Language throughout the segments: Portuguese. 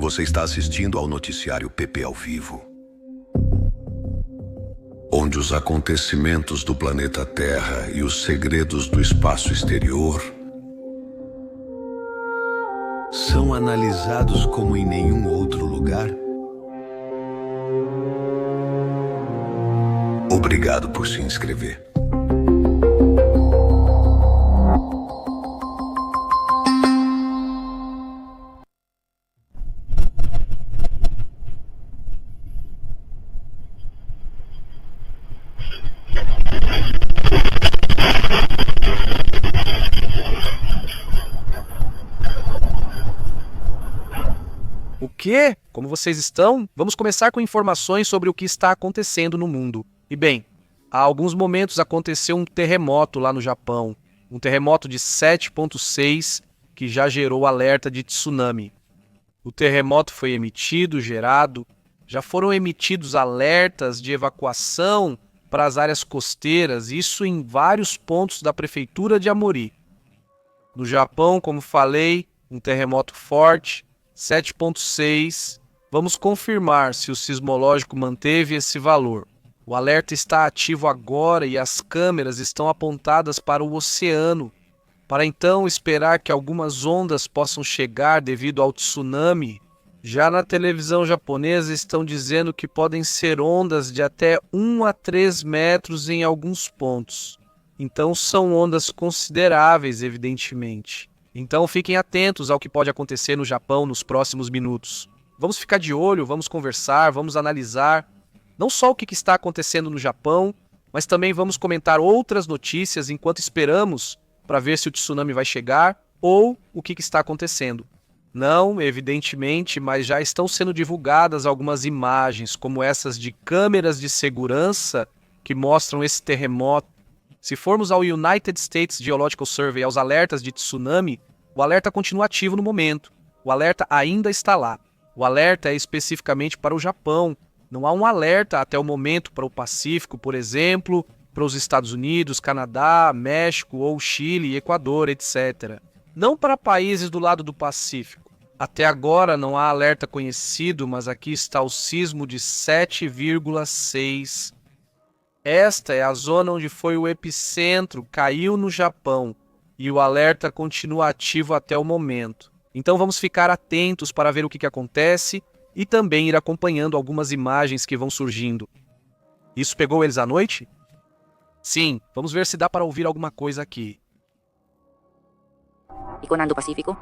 Você está assistindo ao noticiário PP ao vivo, onde os acontecimentos do planeta Terra e os segredos do espaço exterior são analisados como em nenhum outro lugar. Obrigado por se inscrever. O quê? Como vocês estão? Vamos começar com informações sobre o que está acontecendo no mundo. E bem, há alguns momentos aconteceu um terremoto lá no Japão. Um terremoto de 7,6 que já gerou alerta de tsunami. O terremoto foi gerado, já foram emitidos alertas de evacuação para as áreas costeiras, isso em vários pontos da prefeitura de Aomori. No Japão, como falei, um terremoto forte, 7,6. Vamos confirmar se o sismológico manteve esse valor. O alerta está ativo agora e as câmeras estão apontadas para o oceano, para então esperar que algumas ondas possam chegar devido ao tsunami. Já na televisão japonesa estão dizendo que podem ser ondas de até 1 a 3 metros em alguns pontos. Então são ondas consideráveis, evidentemente. Então fiquem atentos ao que pode acontecer no Japão nos próximos minutos. Vamos ficar de olho, vamos conversar, vamos analisar não só o que está acontecendo no Japão, mas também vamos comentar outras notícias enquanto esperamos para ver se o tsunami vai chegar ou o que está acontecendo. Não, evidentemente, mas já estão sendo divulgadas algumas imagens, como essas de câmeras de segurança que mostram esse terremoto. Se formos ao United States Geological Survey, aos alertas de tsunami, o alerta continua ativo no momento. O alerta ainda está lá. O alerta é especificamente para o Japão. Não há um alerta até o momento para o Pacífico, por exemplo, para os Estados Unidos, Canadá, México ou Chile, Equador, etc. Não para países do lado do Pacífico. Até agora não há alerta conhecido, mas aqui está o sismo de 7,6. Esta é a zona onde foi o epicentro, caiu no Japão, e o alerta continua ativo até o momento. Então vamos ficar atentos para ver o que acontece e também ir acompanhando algumas imagens que vão surgindo. Isso pegou eles à noite? Sim, vamos ver se dá para ouvir alguma coisa aqui. Iconan do Pacífico.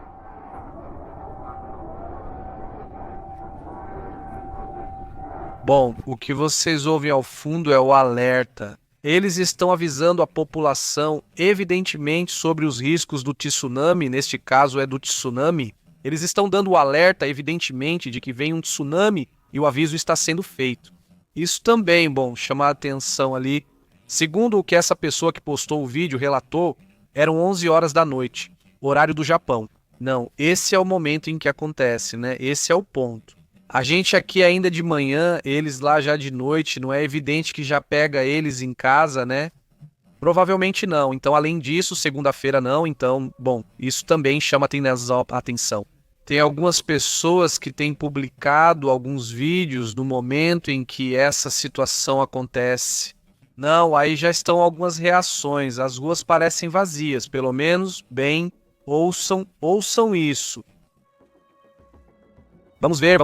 Bom, o que vocês ouvem ao fundo é o alerta. Eles estão avisando a população, evidentemente, sobre os riscos do tsunami, neste caso é do tsunami. Eles estão dando o alerta, evidentemente, de que vem um tsunami e o aviso está sendo feito. Isso também, chama a atenção ali. Segundo o que essa pessoa que postou o vídeo relatou, eram 11 horas da noite, horário do Japão. Não, esse é o momento em que acontece, né? Esse é o ponto. A gente aqui ainda de manhã, eles lá já de noite, não é evidente que já pega eles em casa, né? Provavelmente não. Então, além disso, segunda-feira não. Então, isso também chama a atenção. Tem algumas pessoas que têm publicado alguns vídeos no momento em que essa situação acontece. Não, aí já estão algumas reações. As ruas parecem vazias, pelo menos, ouçam isso. Vamos ver.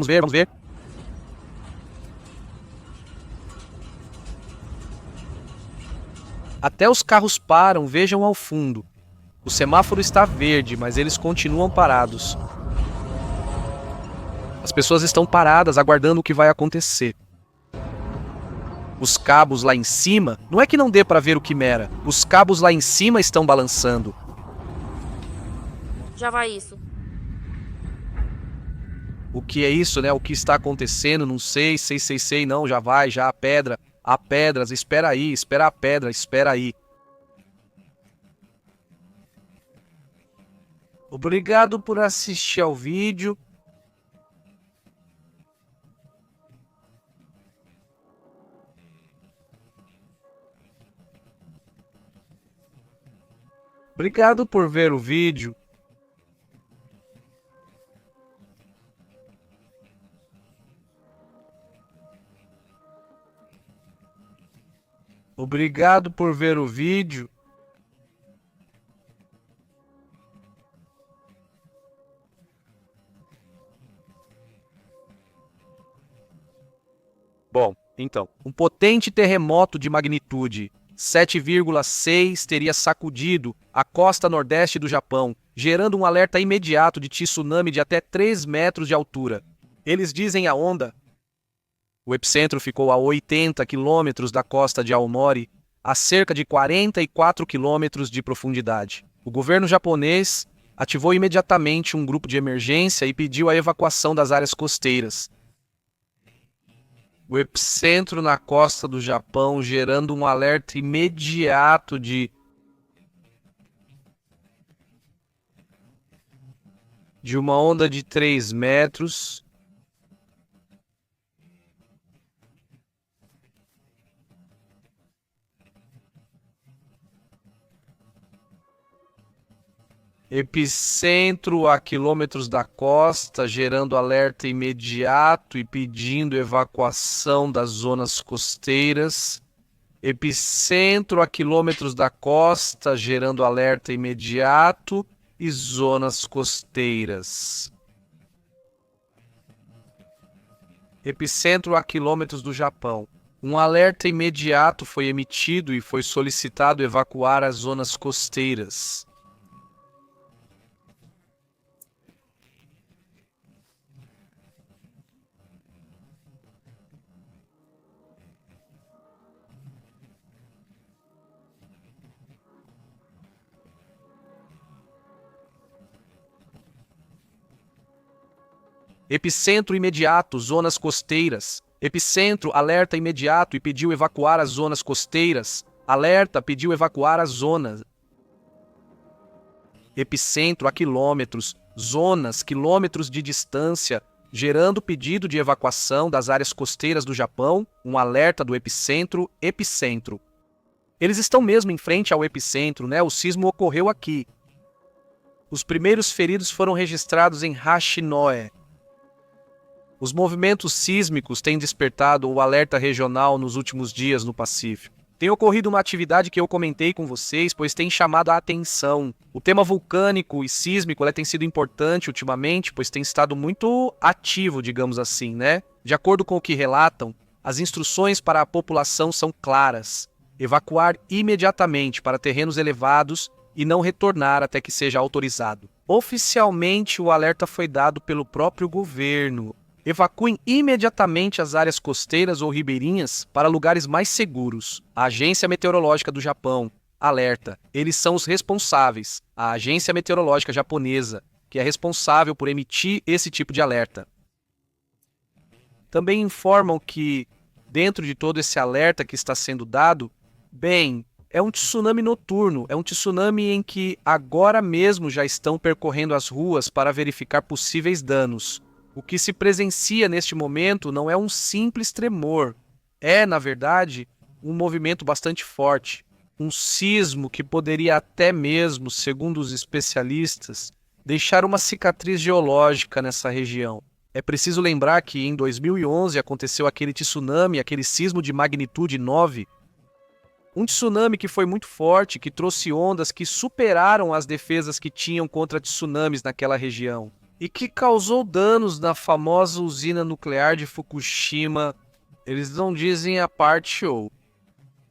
Até os carros param, vejam ao fundo. O semáforo está verde, mas eles continuam parados. As pessoas estão paradas, aguardando o que vai acontecer. Os cabos lá em cima, não é que não dê para ver o quimera. Os cabos lá em cima estão balançando. Já vai isso. O que é isso, né? O que está acontecendo? Não sei, não, já vai, já a pedra. Há pedras, espera aí, espera a pedra, espera aí. Obrigado por assistir ao vídeo. Obrigado por ver o vídeo. Obrigado por ver o vídeo. Bom, então, um potente terremoto de magnitude 7,6 teria sacudido a costa nordeste do Japão, gerando um alerta imediato de tsunami de até 3 metros de altura. Eles dizem a onda. O epicentro ficou a 80 quilômetros da costa de Aomori, a cerca de 44 quilômetros de profundidade. O governo japonês ativou imediatamente um grupo de emergência e pediu a evacuação das áreas costeiras. O epicentro na costa do Japão, gerando um alerta imediato de uma onda de 3 metros. Epicentro a quilômetros da costa, gerando alerta imediato e pedindo evacuação das zonas costeiras. Epicentro a quilômetros da costa, gerando alerta imediato e zonas costeiras. Epicentro a quilômetros do Japão. Um alerta imediato foi emitido e foi solicitado evacuar as zonas costeiras. Epicentro imediato, zonas costeiras. Epicentro, alerta imediato e pediu evacuar as zonas costeiras. Alerta, pediu evacuar as zonas. Epicentro a quilômetros, zonas, quilômetros de distância, gerando pedido de evacuação das áreas costeiras do Japão, um alerta do epicentro, epicentro. Eles estão mesmo em frente ao epicentro, né? O sismo ocorreu aqui. Os primeiros feridos foram registrados em Hachinohe. Os movimentos sísmicos têm despertado o alerta regional nos últimos dias no Pacífico. Tem ocorrido uma atividade que eu comentei com vocês, pois tem chamado a atenção. O tema vulcânico e sísmico tem sido importante ultimamente, pois tem estado muito ativo, digamos assim, né? De acordo com o que relatam, as instruções para a população são claras. Evacuar imediatamente para terrenos elevados e não retornar até que seja autorizado. Oficialmente, o alerta foi dado pelo próprio governo. Evacuem imediatamente as áreas costeiras ou ribeirinhas para lugares mais seguros. A Agência Meteorológica do Japão alerta. Eles são os responsáveis. A Agência Meteorológica Japonesa, que é responsável por emitir esse tipo de alerta. Também informam que, dentro de todo esse alerta que está sendo dado, é um tsunami noturno, é um tsunami em que agora mesmo já estão percorrendo as ruas para verificar possíveis danos. O que se presencia neste momento não é um simples tremor, é, na verdade, um movimento bastante forte, um sismo que poderia até mesmo, segundo os especialistas, deixar uma cicatriz geológica nessa região. É preciso lembrar que em 2011 aconteceu aquele tsunami, aquele sismo de magnitude 9, um tsunami que foi muito forte, que trouxe ondas que superaram as defesas que tinham contra tsunamis naquela região e que causou danos na famosa usina nuclear de Fukushima. Eles não dizem a parte ou.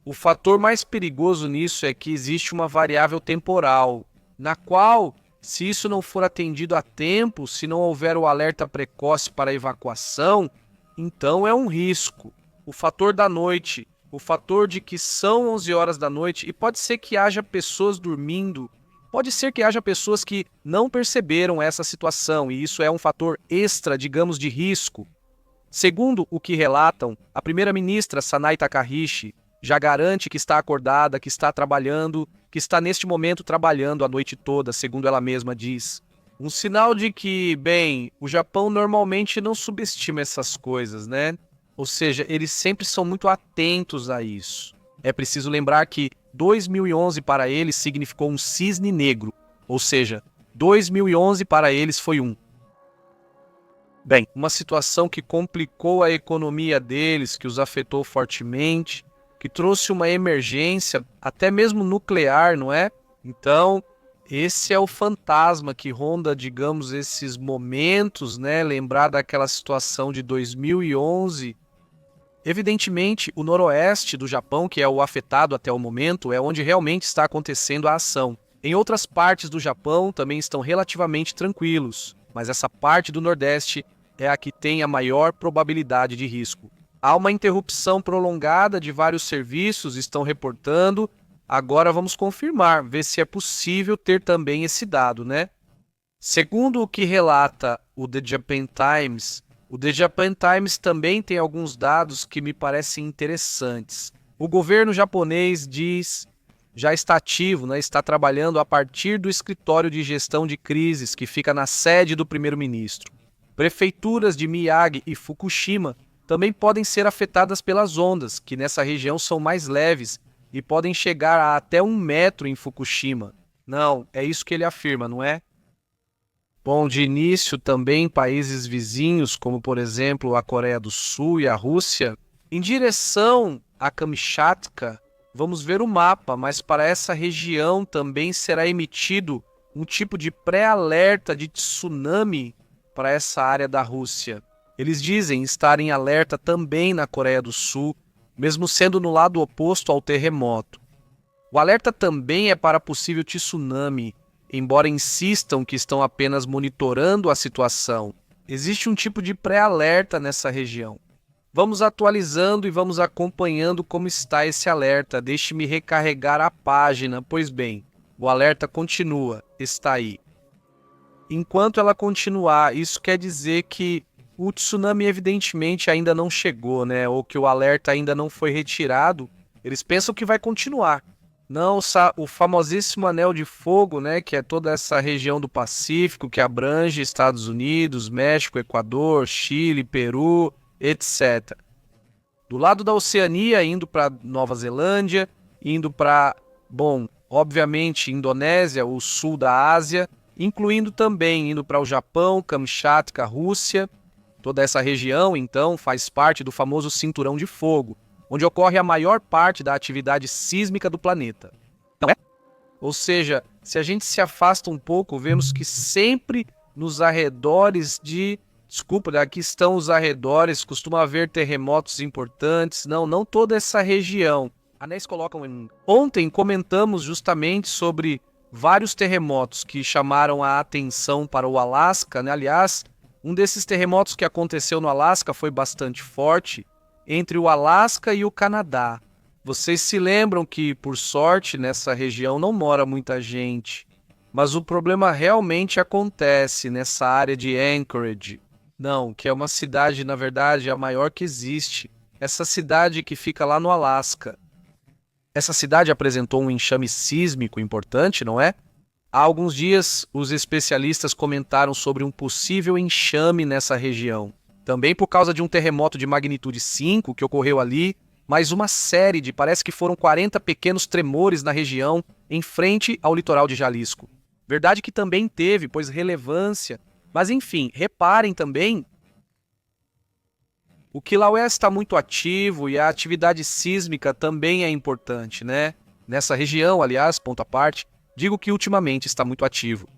O fator mais perigoso nisso é que existe uma variável temporal, na qual, se isso não for atendido a tempo, se não houver o alerta precoce para a evacuação, então é um risco. O fator da noite, o fator de que são 11 horas da noite e pode ser que haja pessoas dormindo, pode ser que haja pessoas que não perceberam essa situação e isso é um fator extra, digamos, de risco. Segundo o que relatam, a primeira-ministra Sanai Takaichi já garante que está acordada, que está trabalhando, que está neste momento trabalhando a noite toda, segundo ela mesma diz. Um sinal de que, o Japão normalmente não subestima essas coisas, né? Ou seja, eles sempre são muito atentos a isso. É preciso lembrar que 2011 para eles significou um cisne negro, ou seja, 2011 para eles foi um. Uma situação que complicou a economia deles, que os afetou fortemente. que trouxe uma emergência, até mesmo nuclear, não é? Então, esse é o fantasma que ronda, digamos, esses momentos, né? Lembrar daquela situação de 2011. Evidentemente, o noroeste do Japão, que é o afetado até o momento, é onde realmente está acontecendo a ação. Em outras partes do Japão também estão relativamente tranquilos, mas essa parte do nordeste é a que tem a maior probabilidade de risco. Há uma interrupção prolongada de vários serviços, estão reportando. Agora vamos confirmar, ver se é possível ter também esse dado, né? Segundo o que relata o The Japan Times, o The Japan Times também tem alguns dados que me parecem interessantes. O governo japonês diz já está ativo, né, está trabalhando a partir do escritório de gestão de crises que fica na sede do primeiro-ministro. Prefeituras de Miyagi e Fukushima também podem ser afetadas pelas ondas, que nessa região são mais leves e podem chegar a até 1 metro em Fukushima. Não, é isso que ele afirma, não é? Bom, de início também países vizinhos, como por exemplo a Coreia do Sul e a Rússia, em direção a Kamchatka, vamos ver o mapa, mas para essa região também será emitido um tipo de pré-alerta de tsunami para essa área da Rússia. Eles dizem estar em alerta também na Coreia do Sul, mesmo sendo no lado oposto ao terremoto. O alerta também é para possível tsunami, embora insistam que estão apenas monitorando a situação. Existe um tipo de pré-alerta nessa região. Vamos atualizando e vamos acompanhando como está esse alerta. Deixe-me recarregar a página, pois bem, o alerta continua, está aí. Enquanto ela continuar, isso quer dizer que o tsunami evidentemente ainda não chegou, né? Ou que o alerta ainda não foi retirado. Eles pensam que vai continuar. Não, o famosíssimo Anel de Fogo, né? Que é toda essa região do Pacífico que abrange Estados Unidos, México, Equador, Chile, Peru, etc. Do lado da Oceania, indo para Nova Zelândia, indo para, bom, obviamente, Indonésia, o sul da Ásia, incluindo também indo para o Japão, Kamchatka, Rússia. Toda essa região, então, faz parte do famoso Cinturão de Fogo, onde ocorre a maior parte da atividade sísmica do planeta. Não é? Ou seja, se a gente se afasta um pouco, vemos que sempre nos arredores de... Desculpa, aqui estão os arredores, costuma haver terremotos importantes. Não toda essa região. Anéis colocam em... Ontem comentamos justamente sobre vários terremotos que chamaram a atenção para o Alasca, né? Aliás, um desses terremotos que aconteceu no Alasca foi bastante forte, entre o Alasca e o Canadá. Vocês se lembram que, por sorte, nessa região não mora muita gente, mas o problema realmente acontece nessa área de Anchorage. Não, que é uma cidade, na verdade, a maior que existe. Essa cidade que fica lá no Alasca. Essa cidade apresentou um enxame sísmico importante, não é? Há alguns dias, os especialistas comentaram sobre um possível enxame nessa região. Também por causa de um terremoto de magnitude 5 que ocorreu ali, mais uma série de, parece que foram 40 pequenos tremores na região, em frente ao litoral de Jalisco. Verdade que também teve, pois relevância. Mas enfim, reparem também, o Kilauea está muito ativo e a atividade sísmica também é importante, né? Nessa região, aliás, ponto à parte, digo que ultimamente está muito ativo.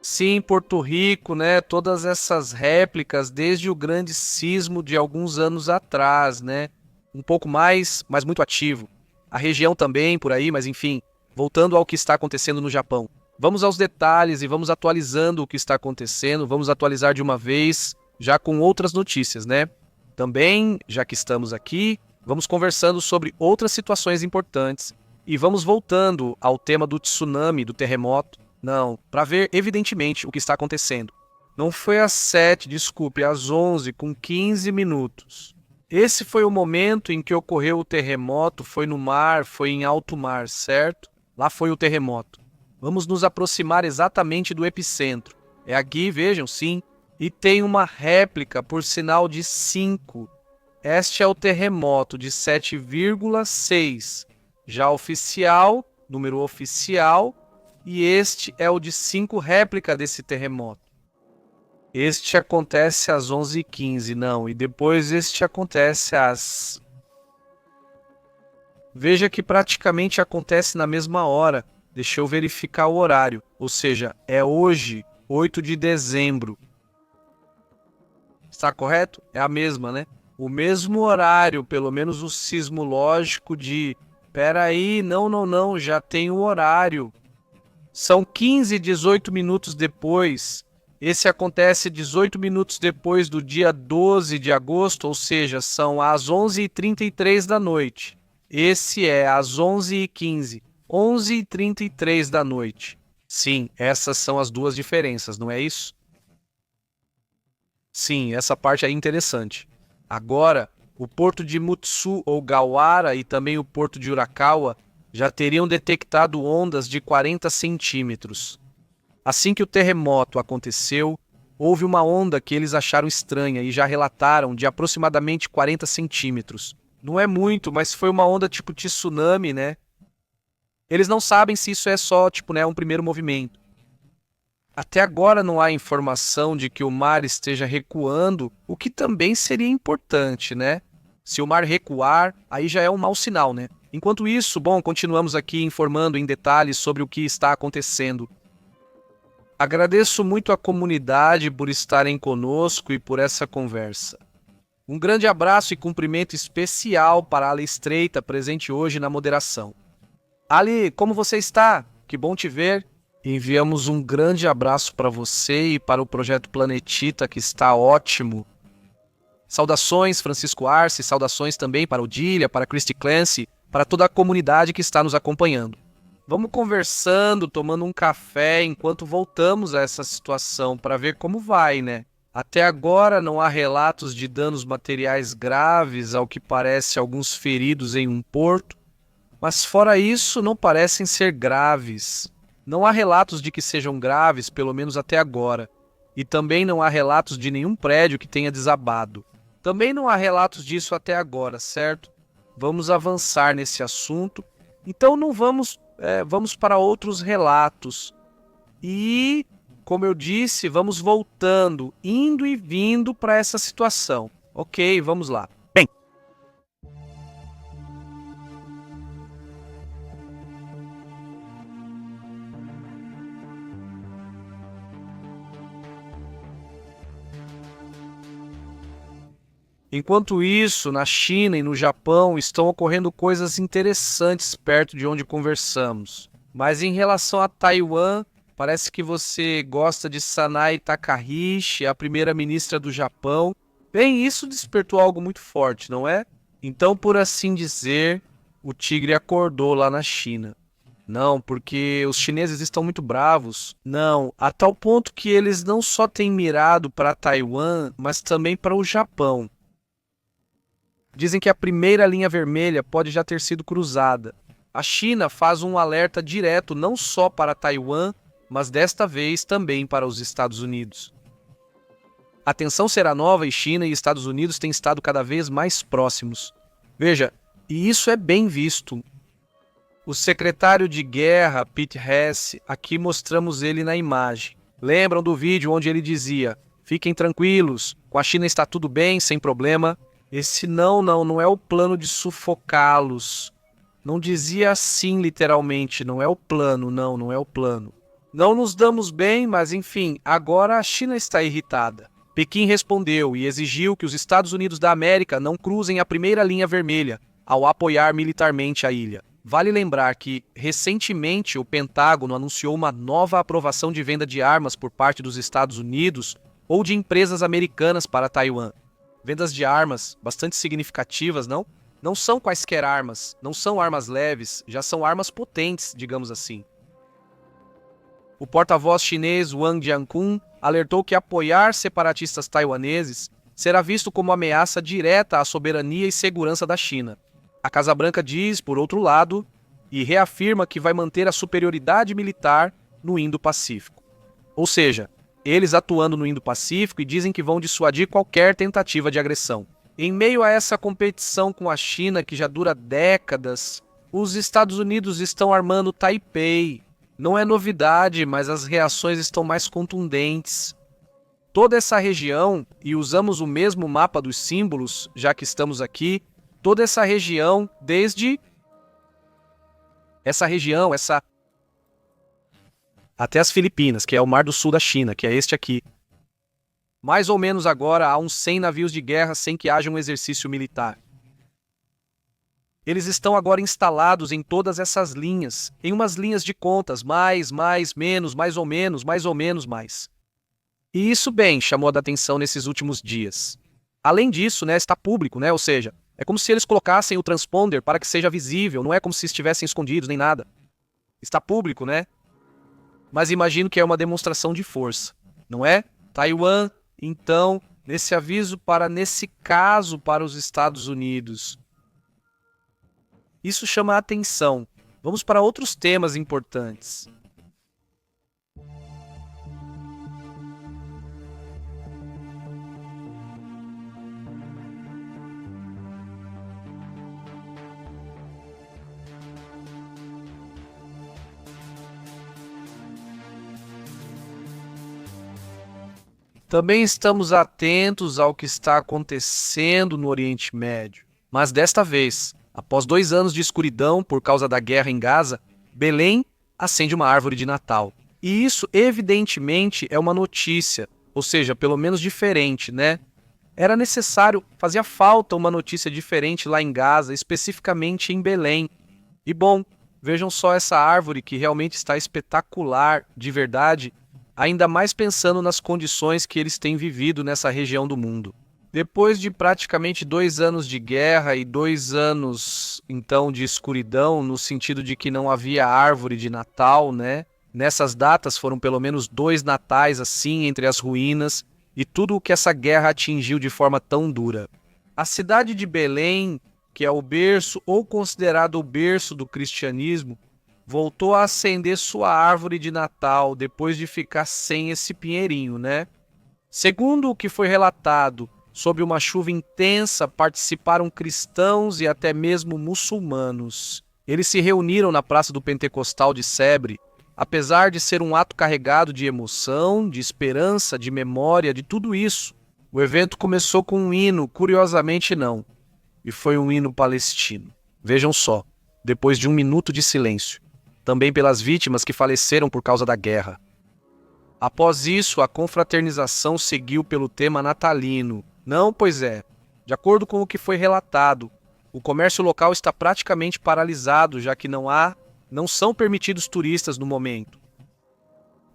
Sim, Porto Rico, né? Todas essas réplicas desde o grande sismo de alguns anos atrás, né? Um pouco mais, mas muito ativo. A região também por aí, mas enfim, voltando ao que está acontecendo no Japão. Vamos aos detalhes e vamos atualizando o que está acontecendo. Vamos atualizar de uma vez, já com outras notícias, né? Também, já que estamos aqui, vamos conversando sobre outras situações importantes. E vamos voltando ao tema do tsunami, do terremoto. Não, para ver evidentemente o que está acontecendo. Não foi às 7, desculpe, às 11, com 15 minutos. Esse foi o momento em que ocorreu o terremoto, foi no mar, foi em alto mar, certo? Lá foi o terremoto. Vamos nos aproximar exatamente do epicentro. É aqui, vejam, sim. E tem uma réplica, por sinal de 5. Este é o terremoto de 7,6. Já oficial, número oficial, e este é o de 5 réplica desse terremoto. Este acontece às 11h15, não, e depois este acontece às Veja que praticamente acontece na mesma hora. Deixa eu verificar o horário. Ou seja, é hoje, 8 de dezembro. Está correto? É a mesma, né? O mesmo horário, pelo menos o sismológico de... Peraí, não, já tem o horário. São 15, 18 minutos depois. Esse acontece 18 minutos depois do dia 12 de agosto, ou seja, são às 11h33 da noite. Esse é às 11h15, 11h33 da noite. Sim, essas são as duas diferenças, não é isso? Sim, essa parte é interessante. Agora, o porto de Mutsu ou Gawara e também o porto de Urakawa já teriam detectado ondas de 40 centímetros. Assim que o terremoto aconteceu, houve uma onda que eles acharam estranha e já relataram de aproximadamente 40 centímetros. Não é muito, mas foi uma onda tipo tsunami, né? Eles não sabem se isso é só, um primeiro movimento. Até agora não há informação de que o mar esteja recuando, o que também seria importante, né? Se o mar recuar, aí já é um mau sinal, né? Enquanto isso, continuamos aqui informando em detalhes sobre o que está acontecendo. Agradeço muito à comunidade por estarem conosco e por essa conversa. Um grande abraço e cumprimento especial para a Ali Estreita, presente hoje na moderação. Ali, como você está? Que bom te ver. Enviamos um grande abraço para você e para o Projeto Planetita, que está ótimo. Saudações, Francisco Arce, saudações também para o Dília, para Christy Clancy, para toda a comunidade que está nos acompanhando. Vamos conversando, tomando um café, enquanto voltamos a essa situação para ver como vai, né? Até agora não há relatos de danos materiais graves, ao que parece alguns feridos em um porto, mas fora isso não parecem ser graves. Não há relatos de que sejam graves, pelo menos até agora. E também não há relatos de nenhum prédio que tenha desabado. Também não há relatos disso até agora, certo? Vamos avançar nesse assunto. Então não vamos para outros relatos. E, como eu disse, vamos voltando, indo e vindo para essa situação. Ok, vamos lá. Bem, enquanto isso, na China e no Japão estão ocorrendo coisas interessantes perto de onde conversamos. Mas em relação a Taiwan, parece que você gosta de Sanae Takaichi, a primeira-ministra do Japão. Bem, isso despertou algo muito forte, não é? Então, por assim dizer, o tigre acordou lá na China. Não, porque os chineses estão muito bravos. Não, a tal ponto que eles não só têm mirado para Taiwan, mas também para o Japão. Dizem que a primeira linha vermelha pode já ter sido cruzada. A China faz um alerta direto não só para Taiwan, mas desta vez também para os Estados Unidos. A tensão será nova e China e Estados Unidos têm estado cada vez mais próximos. Veja, e isso é bem visto. O secretário de guerra, Pete Hesse, aqui mostramos ele na imagem. Lembram do vídeo onde ele dizia: fiquem tranquilos, com a China está tudo bem, sem problema. Esse não é o plano de sufocá-los. Não dizia assim literalmente, não é o plano, não é o plano. Não nos damos bem, mas enfim, agora a China está irritada. Pequim respondeu e exigiu que os Estados Unidos da América não cruzem a primeira linha vermelha ao apoiar militarmente a ilha. Vale lembrar que, recentemente, o Pentágono anunciou uma nova aprovação de venda de armas por parte dos Estados Unidos ou de empresas americanas para Taiwan. Vendas de armas bastante significativas, não? Não são quaisquer armas, não são armas leves, já são armas potentes, digamos assim. O porta-voz chinês Wang Jiankun alertou que apoiar separatistas taiwaneses será visto como ameaça direta à soberania e segurança da China. A Casa Branca diz, por outro lado, e reafirma que vai manter a superioridade militar no Indo-Pacífico. Ou seja, eles atuando no Indo-Pacífico e dizem que vão dissuadir qualquer tentativa de agressão. Em meio a essa competição com a China, que já dura décadas, os Estados Unidos estão armando Taipei. Não é novidade, mas as reações estão mais contundentes. Toda essa região, e usamos o mesmo mapa dos símbolos, já que estamos aqui, toda essa região, desde Essa região, até as Filipinas, que é o Mar do Sul da China, que é este aqui. Mais ou menos agora há uns 100 navios de guerra sem que haja um exercício militar. Eles estão agora instalados em todas essas linhas, em umas linhas de contas, mais, menos, mais ou menos, mais. E isso, bem, chamou a atenção nesses últimos dias. Além disso, está público, ou seja, é como se eles colocassem o transponder para que seja visível, não é como se estivessem escondidos nem nada. Está público, Mas imagino que é uma demonstração de força, não é? Taiwan, então, nesse aviso nesse caso, para os Estados Unidos. Isso chama a atenção. Vamos para outros temas importantes. Também estamos atentos ao que está acontecendo no Oriente Médio. Mas desta vez, após 2 anos de escuridão por causa da guerra em Gaza, Belém acende uma árvore de Natal. E isso, evidentemente, é uma notícia, ou seja, pelo menos diferente, Era necessário, fazia falta uma notícia diferente lá em Gaza, especificamente em Belém. E bom, vejam só essa árvore que realmente está espetacular, de verdade, ainda mais pensando nas condições que eles têm vivido nessa região do mundo. Depois de praticamente 2 anos de guerra e 2 anos, então, de escuridão, no sentido de que não havia árvore de Natal, Nessas datas foram pelo menos 2 natais assim entre as ruínas e tudo o que essa guerra atingiu de forma tão dura. A cidade de Belém, que é o berço ou considerado o berço do cristianismo, voltou a acender sua árvore de Natal depois de ficar sem esse pinheirinho, Segundo o que foi relatado, sob uma chuva intensa participaram cristãos e até mesmo muçulmanos. Eles se reuniram na Praça do Pentecostal de Cebre, apesar de ser um ato carregado de emoção, de esperança, de memória, de tudo isso. O evento começou com um hino, curiosamente não, e foi um hino palestino. Vejam só, depois de 1 minuto de silêncio. Também pelas vítimas que faleceram por causa da guerra. Após isso, a confraternização seguiu pelo tema natalino. Não, pois é. De acordo com o que foi relatado, o comércio local está praticamente paralisado, já que não são permitidos turistas no momento.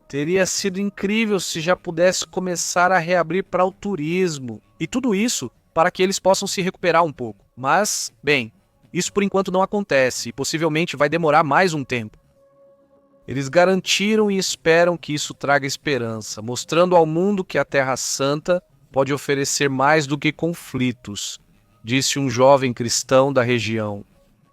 Teria sido incrível se já pudesse começar a reabrir para o turismo. E tudo isso para que eles possam se recuperar um pouco. Mas, bem, isso por enquanto não acontece e possivelmente vai demorar mais um tempo. Eles garantiram e esperam que isso traga esperança, mostrando ao mundo que a Terra Santa pode oferecer mais do que conflitos, disse um jovem cristão da região.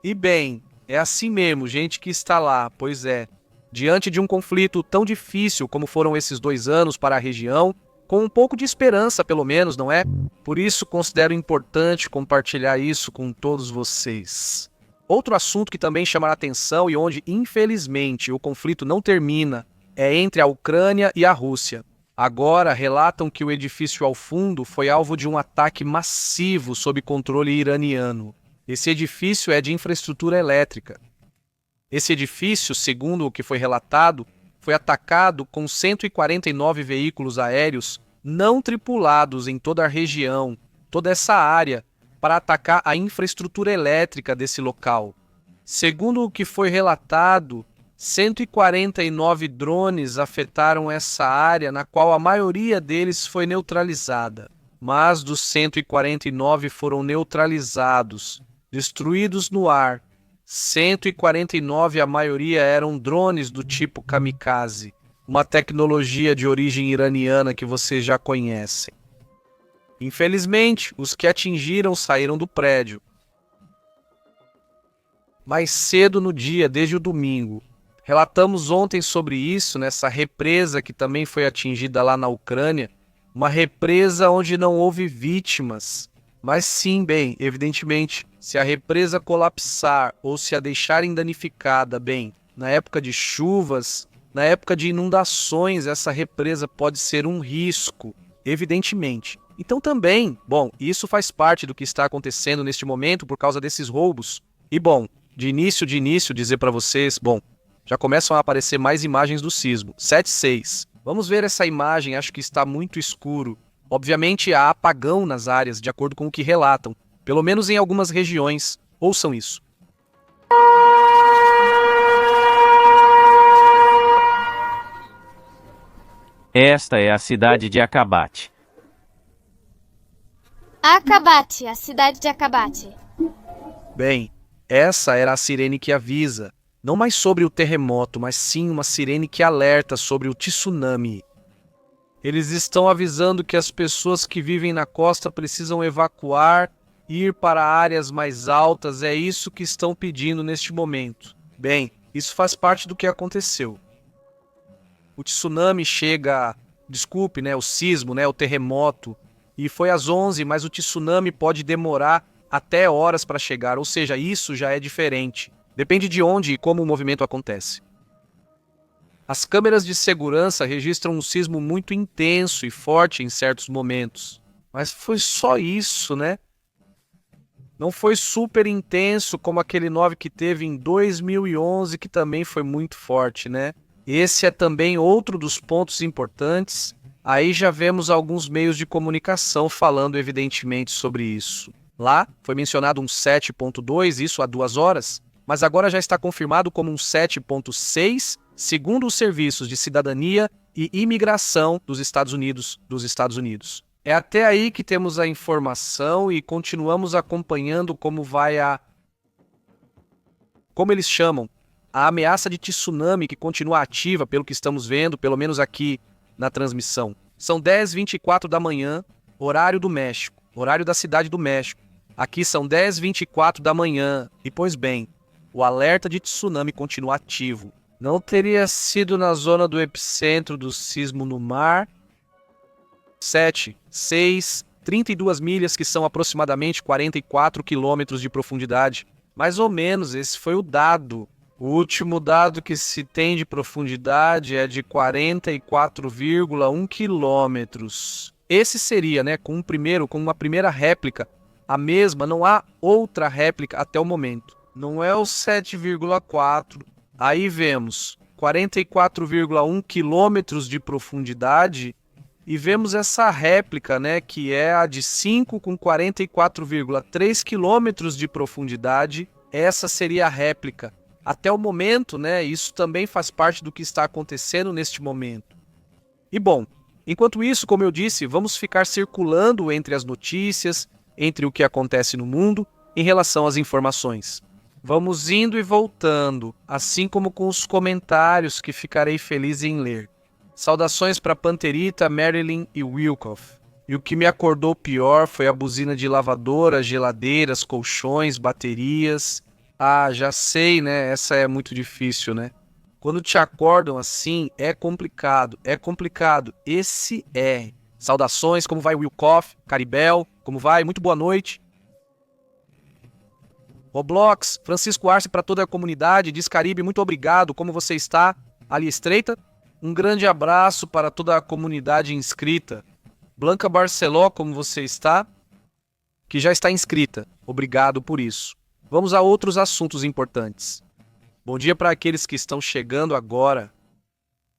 E bem, é assim mesmo, gente que está lá, pois é. Diante de um conflito tão difícil como foram esses 2 anos para a região, com um pouco de esperança pelo menos, não é? Por isso considero importante compartilhar isso com todos vocês. Outro assunto que também chama a atenção e onde, infelizmente, o conflito não termina é entre a Ucrânia e a Rússia. Agora relatam que o edifício ao fundo foi alvo de um ataque massivo sob controle iraniano. Esse edifício é de infraestrutura elétrica. Esse edifício, segundo o que foi relatado, foi atacado com 149 veículos aéreos não tripulados em toda a região, toda essa área, para atacar a infraestrutura elétrica desse local. Segundo o que foi relatado, 149 drones afetaram essa área, na qual a maioria deles foi neutralizada. Mas dos 149 foram neutralizados, destruídos no ar. 149, a maioria eram drones do tipo kamikaze, uma tecnologia de origem iraniana que vocês já conhecem. Infelizmente, os que atingiram saíram do prédio. Mais cedo no dia, desde o domingo, relatamos ontem sobre isso, nessa represa que também foi atingida lá na Ucrânia, uma represa onde não houve vítimas. Mas sim, bem, evidentemente, se a represa colapsar ou se a deixarem danificada, bem, na época de chuvas, na época de inundações, essa represa pode ser um risco, evidentemente. Então também, bom, isso faz parte do que está acontecendo neste momento por causa desses roubos. E bom, de início, dizer para vocês, bom, já começam a aparecer mais imagens do sismo. 7,6. Vamos ver essa imagem, acho que está muito escuro. Obviamente há apagão nas áreas, de acordo com o que relatam, pelo menos em algumas regiões. Ouçam isso. Esta é a cidade de Acabate. Acabate, a cidade de Acabate. Bem, essa era a sirene que avisa, não mais sobre o terremoto, mas sim uma sirene que alerta sobre o tsunami. Eles estão avisando que as pessoas que vivem na costa precisam evacuar, ir para áreas mais altas, é isso que estão pedindo neste momento. Bem, isso faz parte do que aconteceu. O tsunami chega, o sismo, o terremoto, e foi às 11, mas o tsunami pode demorar até horas para chegar, ou seja, isso já é diferente. Depende de onde e como o movimento acontece. As câmeras de segurança registram um sismo muito intenso e forte em certos momentos. Mas foi só isso, né? Não foi super intenso como aquele 9 que teve em 2011, que também foi muito forte, né? Esse é também outro dos pontos importantes. Aí já vemos alguns meios de comunicação falando evidentemente sobre isso. Lá foi mencionado um 7.2, isso há 2 horas, mas agora já está confirmado como um 7.6, segundo os serviços de cidadania e imigração dos Estados Unidos. É até aí que temos a informação e continuamos acompanhando como eles chamam, a ameaça de tsunami que continua ativa pelo que estamos vendo, pelo menos aqui na transmissão. São 10h24 da manhã, horário do México, horário da cidade do México. Aqui são 10h24 da manhã. E pois bem, o alerta de tsunami continua ativo. Não teria sido na zona do epicentro do sismo no mar? 7, 6, 32 milhas, que são aproximadamente 44 quilômetros de profundidade. Mais ou menos, esse foi o dado. O último dado que se tem de profundidade é de 44,1 quilômetros. Esse seria, com uma primeira réplica, a mesma, não há outra réplica até o momento. Não é o 7,4. Aí vemos 44,1 quilômetros de profundidade e vemos essa réplica, que é a de 5 com 44,3 quilômetros de profundidade. Essa seria a réplica. Até o momento, isso também faz parte do que está acontecendo neste momento. E bom, enquanto isso, como eu disse, vamos ficar circulando entre as notícias, entre o que acontece no mundo, em relação às informações. Vamos indo e voltando, assim como com os comentários que ficarei feliz em ler. Saudações para Panterita, Marilyn e Wilkoff. E o que me acordou pior foi a buzina de lavadora, geladeiras, colchões, baterias. Ah, já sei, essa é muito difícil, Quando te acordam assim, é complicado. Esse é. Saudações, como vai Wilkoff, Caribel, como vai? Muito boa noite. Roblox, Francisco Arce para toda a comunidade, diz Caribe, muito obrigado, como você está? Ali Estreita, um grande abraço para toda a comunidade inscrita. Blanca Barceló, como você está? Que já está inscrita, obrigado por isso. Vamos a outros assuntos importantes. Bom dia para aqueles que estão chegando agora.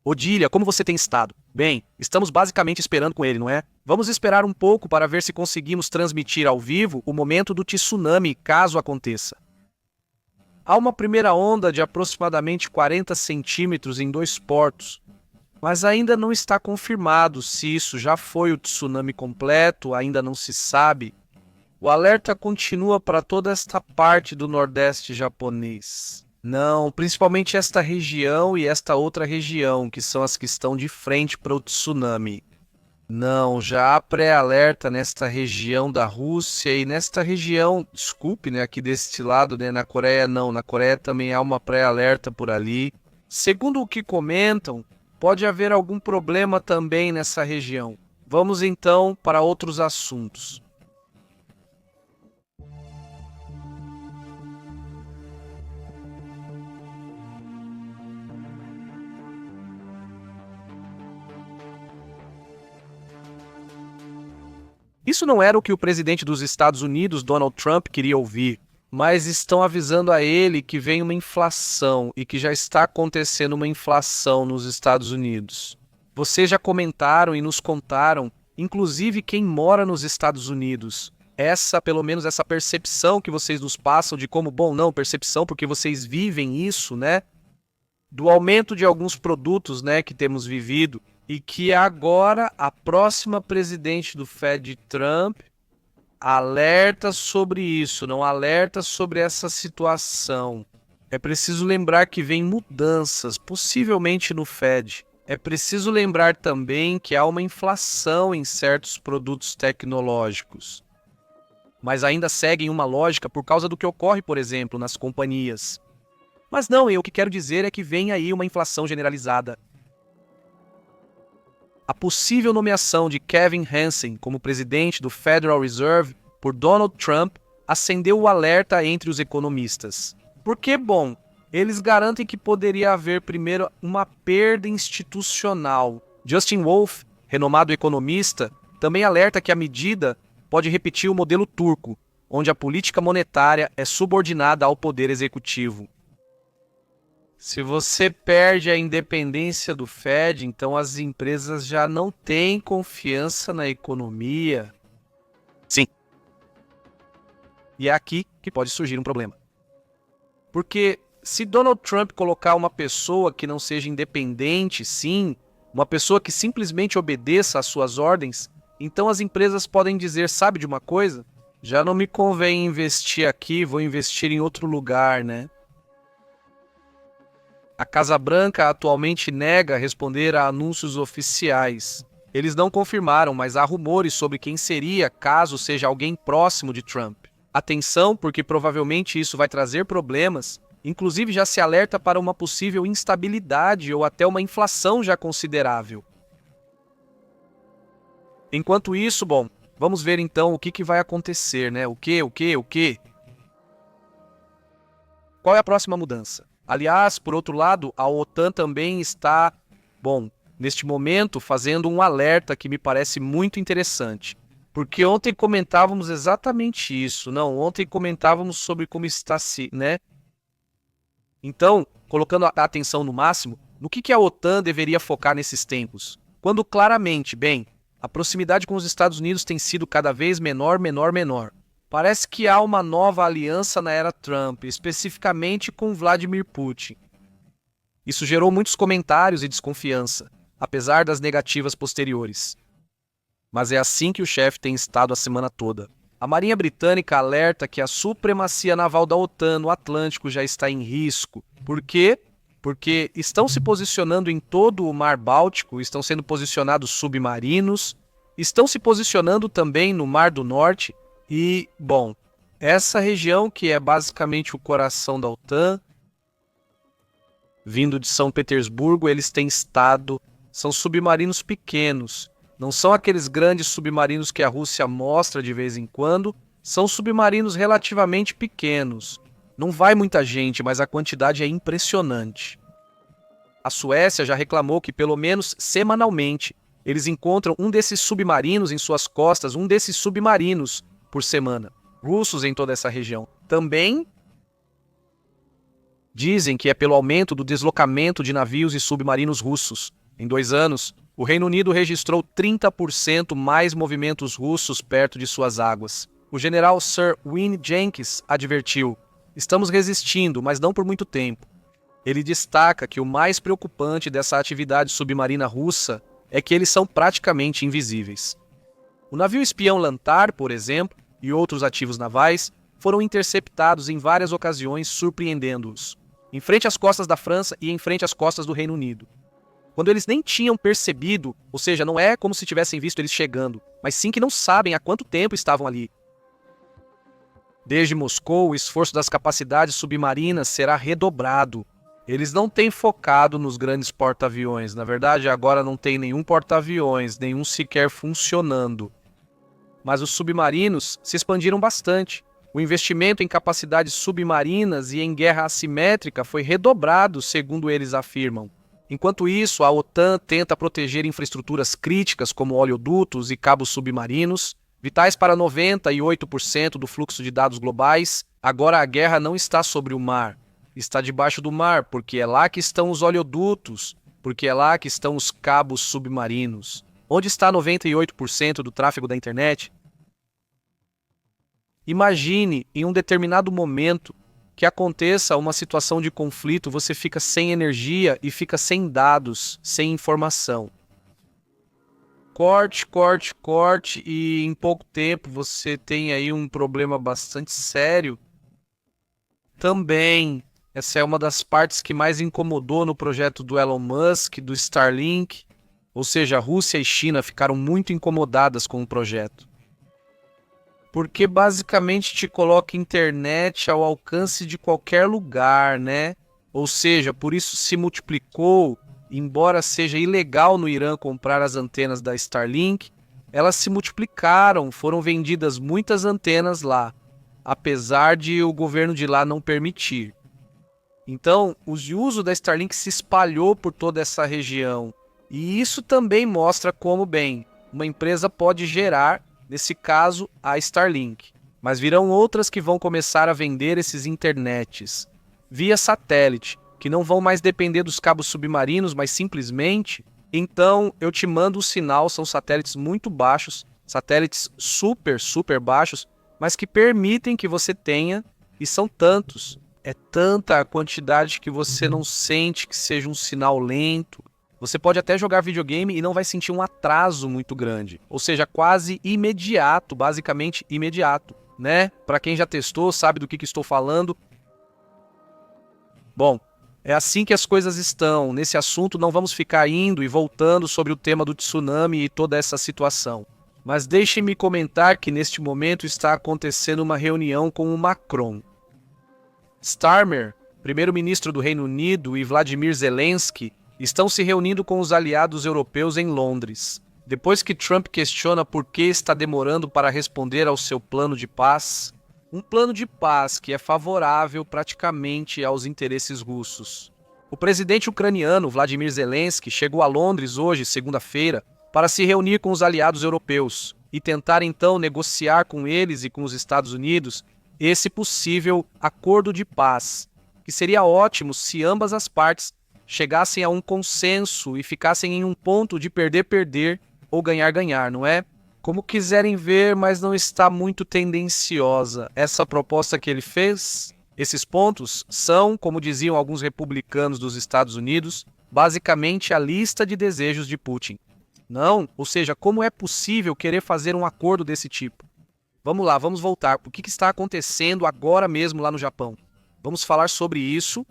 Odília, como você tem estado? Bem, estamos basicamente esperando com ele, não é? Vamos esperar um pouco para ver se conseguimos transmitir ao vivo o momento do tsunami, caso aconteça. Há uma primeira onda de aproximadamente 40 centímetros em 2 portos, mas ainda não está confirmado se isso já foi o tsunami completo, ainda não se sabe. O alerta continua para toda esta parte do Nordeste japonês. Não, principalmente esta região e esta outra região, que são as que estão de frente para o tsunami. Não, já há pré-alerta nesta região da Rússia e nesta região, aqui deste lado, na Coreia não, na Coreia também há uma pré-alerta por ali. Segundo o que comentam, pode haver algum problema também nessa região. Vamos então para outros assuntos. Isso não era o que o presidente dos Estados Unidos, Donald Trump, queria ouvir. mas estão avisando a ele que vem uma inflação e que já está acontecendo uma inflação nos Estados Unidos. Vocês já comentaram e nos contaram, inclusive quem mora nos Estados Unidos. Pelo menos essa percepção que vocês nos passam de como, percepção porque vocês vivem isso, né? Do aumento de alguns produtos, né, que temos vivido e que agora a próxima presidente do Fed, Trump, alerta sobre isso, não alerta sobre essa situação. É preciso lembrar que vem mudanças, possivelmente no Fed. É preciso lembrar também que há uma inflação em certos produtos tecnológicos. Mas ainda seguem uma lógica por causa do que ocorre, por exemplo, nas companhias. Mas não, o que quero dizer é que vem aí uma inflação generalizada. A possível nomeação de Kevin Hansen como presidente do Federal Reserve por Donald Trump acendeu o alerta entre os economistas. Porque, eles garantem que poderia haver primeiro uma perda institucional. Justin Wolff, renomado economista, também alerta que a medida pode repetir o modelo turco, onde a política monetária é subordinada ao poder executivo. Se você perde a independência do Fed, então as empresas já não têm confiança na economia. Sim. E é aqui que pode surgir um problema. Porque se Donald Trump colocar uma pessoa que não seja independente, sim, uma pessoa que simplesmente obedeça às suas ordens, então as empresas podem dizer, sabe de uma coisa? Já não me convém investir aqui, vou investir em outro lugar, né? A Casa Branca atualmente nega responder a anúncios oficiais. Eles não confirmaram, mas há rumores sobre quem seria, caso seja alguém próximo de Trump. Atenção, porque provavelmente isso vai trazer problemas. Inclusive já se alerta para uma possível instabilidade ou até uma inflação já considerável. Enquanto isso, vamos ver então o que vai acontecer, né? O quê? Qual é a próxima mudança? Aliás, por outro lado, a OTAN também está, neste momento, fazendo um alerta que me parece muito interessante. Porque ontem comentávamos exatamente isso. Ontem comentávamos sobre como está né? Então, colocando a atenção no máximo, no que a OTAN deveria focar nesses tempos? Quando claramente, a proximidade com os Estados Unidos tem sido cada vez menor. Parece que há uma nova aliança na era Trump, especificamente com Vladimir Putin. Isso gerou muitos comentários e desconfiança, apesar das negativas posteriores. Mas é assim que o chefe tem estado a semana toda. A Marinha Britânica alerta que a supremacia naval da OTAN no Atlântico já está em risco. Por quê? Porque estão se posicionando em todo o Mar Báltico, estão sendo posicionados submarinos, estão se posicionando também no Mar do Norte e, essa região que é basicamente o coração da OTAN, vindo de São Petersburgo, eles têm estado, são submarinos pequenos. Não são aqueles grandes submarinos que a Rússia mostra de vez em quando, são submarinos relativamente pequenos. Não vai muita gente, mas a quantidade é impressionante. A Suécia já reclamou que pelo menos semanalmente eles encontram um desses submarinos em suas costas, um desses submarinos por semana. Russos em toda essa região. Também dizem que é pelo aumento do deslocamento de navios e submarinos russos. Em 2 anos, o Reino Unido registrou 30% mais movimentos russos perto de suas águas. O general Sir Win Jenkins advertiu: estamos resistindo, mas não por muito tempo. Ele destaca que o mais preocupante dessa atividade submarina russa é que eles são praticamente invisíveis. O navio espião Lantar, por exemplo, e outros ativos navais foram interceptados em várias ocasiões, surpreendendo-os, em frente às costas da França e em frente às costas do Reino Unido. Quando eles nem tinham percebido, ou seja, não é como se tivessem visto eles chegando, mas sim que não sabem há quanto tempo estavam ali. Desde Moscou, o esforço das capacidades submarinas será redobrado. Eles não têm focado nos grandes porta-aviões. Na verdade, agora não tem nenhum porta-aviões, nenhum sequer funcionando. Mas os submarinos se expandiram bastante. O investimento em capacidades submarinas e em guerra assimétrica foi redobrado, segundo eles afirmam. Enquanto isso, a OTAN tenta proteger infraestruturas críticas como oleodutos e cabos submarinos, Vitais para 98% do fluxo de dados globais, agora a guerra não está sobre o mar, está debaixo do mar, porque é lá que estão os oleodutos, porque é lá que estão os cabos submarinos. Onde está 98% do tráfego da internet? Imagine, em um determinado momento, que aconteça uma situação de conflito, você fica sem energia e fica sem dados, sem informação. Corte, corte, corte, e em pouco tempo você tem aí um problema bastante sério. Também, essa é uma das partes que mais incomodou no projeto do Elon Musk, do Starlink, ou seja, a Rússia e China ficaram muito incomodadas com o projeto. Porque basicamente te coloca internet ao alcance de qualquer lugar, né? Ou seja, por isso se multiplicou. Embora seja ilegal no Irã comprar as antenas da Starlink, elas se multiplicaram, foram vendidas muitas antenas lá, apesar de o governo de lá não permitir. Então, o uso da Starlink se espalhou por toda essa região. E isso também mostra como, bem, uma empresa pode gerar, nesse caso, a Starlink. Mas virão outras que vão começar a vender esses internets via satélite, que não vão mais depender dos cabos submarinos, mas simplesmente, então eu te mando o sinal, são satélites muito baixos, satélites super, super baixos, mas que permitem que você tenha, e são tantos, é tanta a quantidade que você não sente que seja um sinal lento. Você pode até jogar videogame e não vai sentir um atraso muito grande, ou seja, quase imediato, basicamente imediato, né? Para quem já testou, sabe do que estou falando. Bom, é assim que as coisas estão. Nesse assunto não vamos ficar indo e voltando sobre o tema do tsunami e toda essa situação. Mas deixem-me comentar que neste momento está acontecendo uma reunião com o Macron. Starmer, primeiro-ministro do Reino Unido, e Vladimir Zelensky estão se reunindo com os aliados europeus em Londres. Depois que Trump questiona por que está demorando para responder ao seu plano de paz, um plano de paz que é favorável praticamente aos interesses russos. O presidente ucraniano Vladimir Zelensky chegou a Londres hoje, segunda-feira, para se reunir com os aliados europeus e tentar então negociar com eles e com os Estados Unidos esse possível acordo de paz, que seria ótimo se ambas as partes chegassem a um consenso e ficassem em um ponto de perder-perder ou ganhar-ganhar, não é? Como quiserem ver, mas não está muito tendenciosa essa proposta que ele fez. Esses pontos são, como diziam alguns republicanos dos Estados Unidos, basicamente a lista de desejos de Putin. Não, ou seja, como é possível querer fazer um acordo desse tipo? Vamos lá, vamos voltar. O que está acontecendo agora mesmo lá no Japão? Vamos falar sobre isso.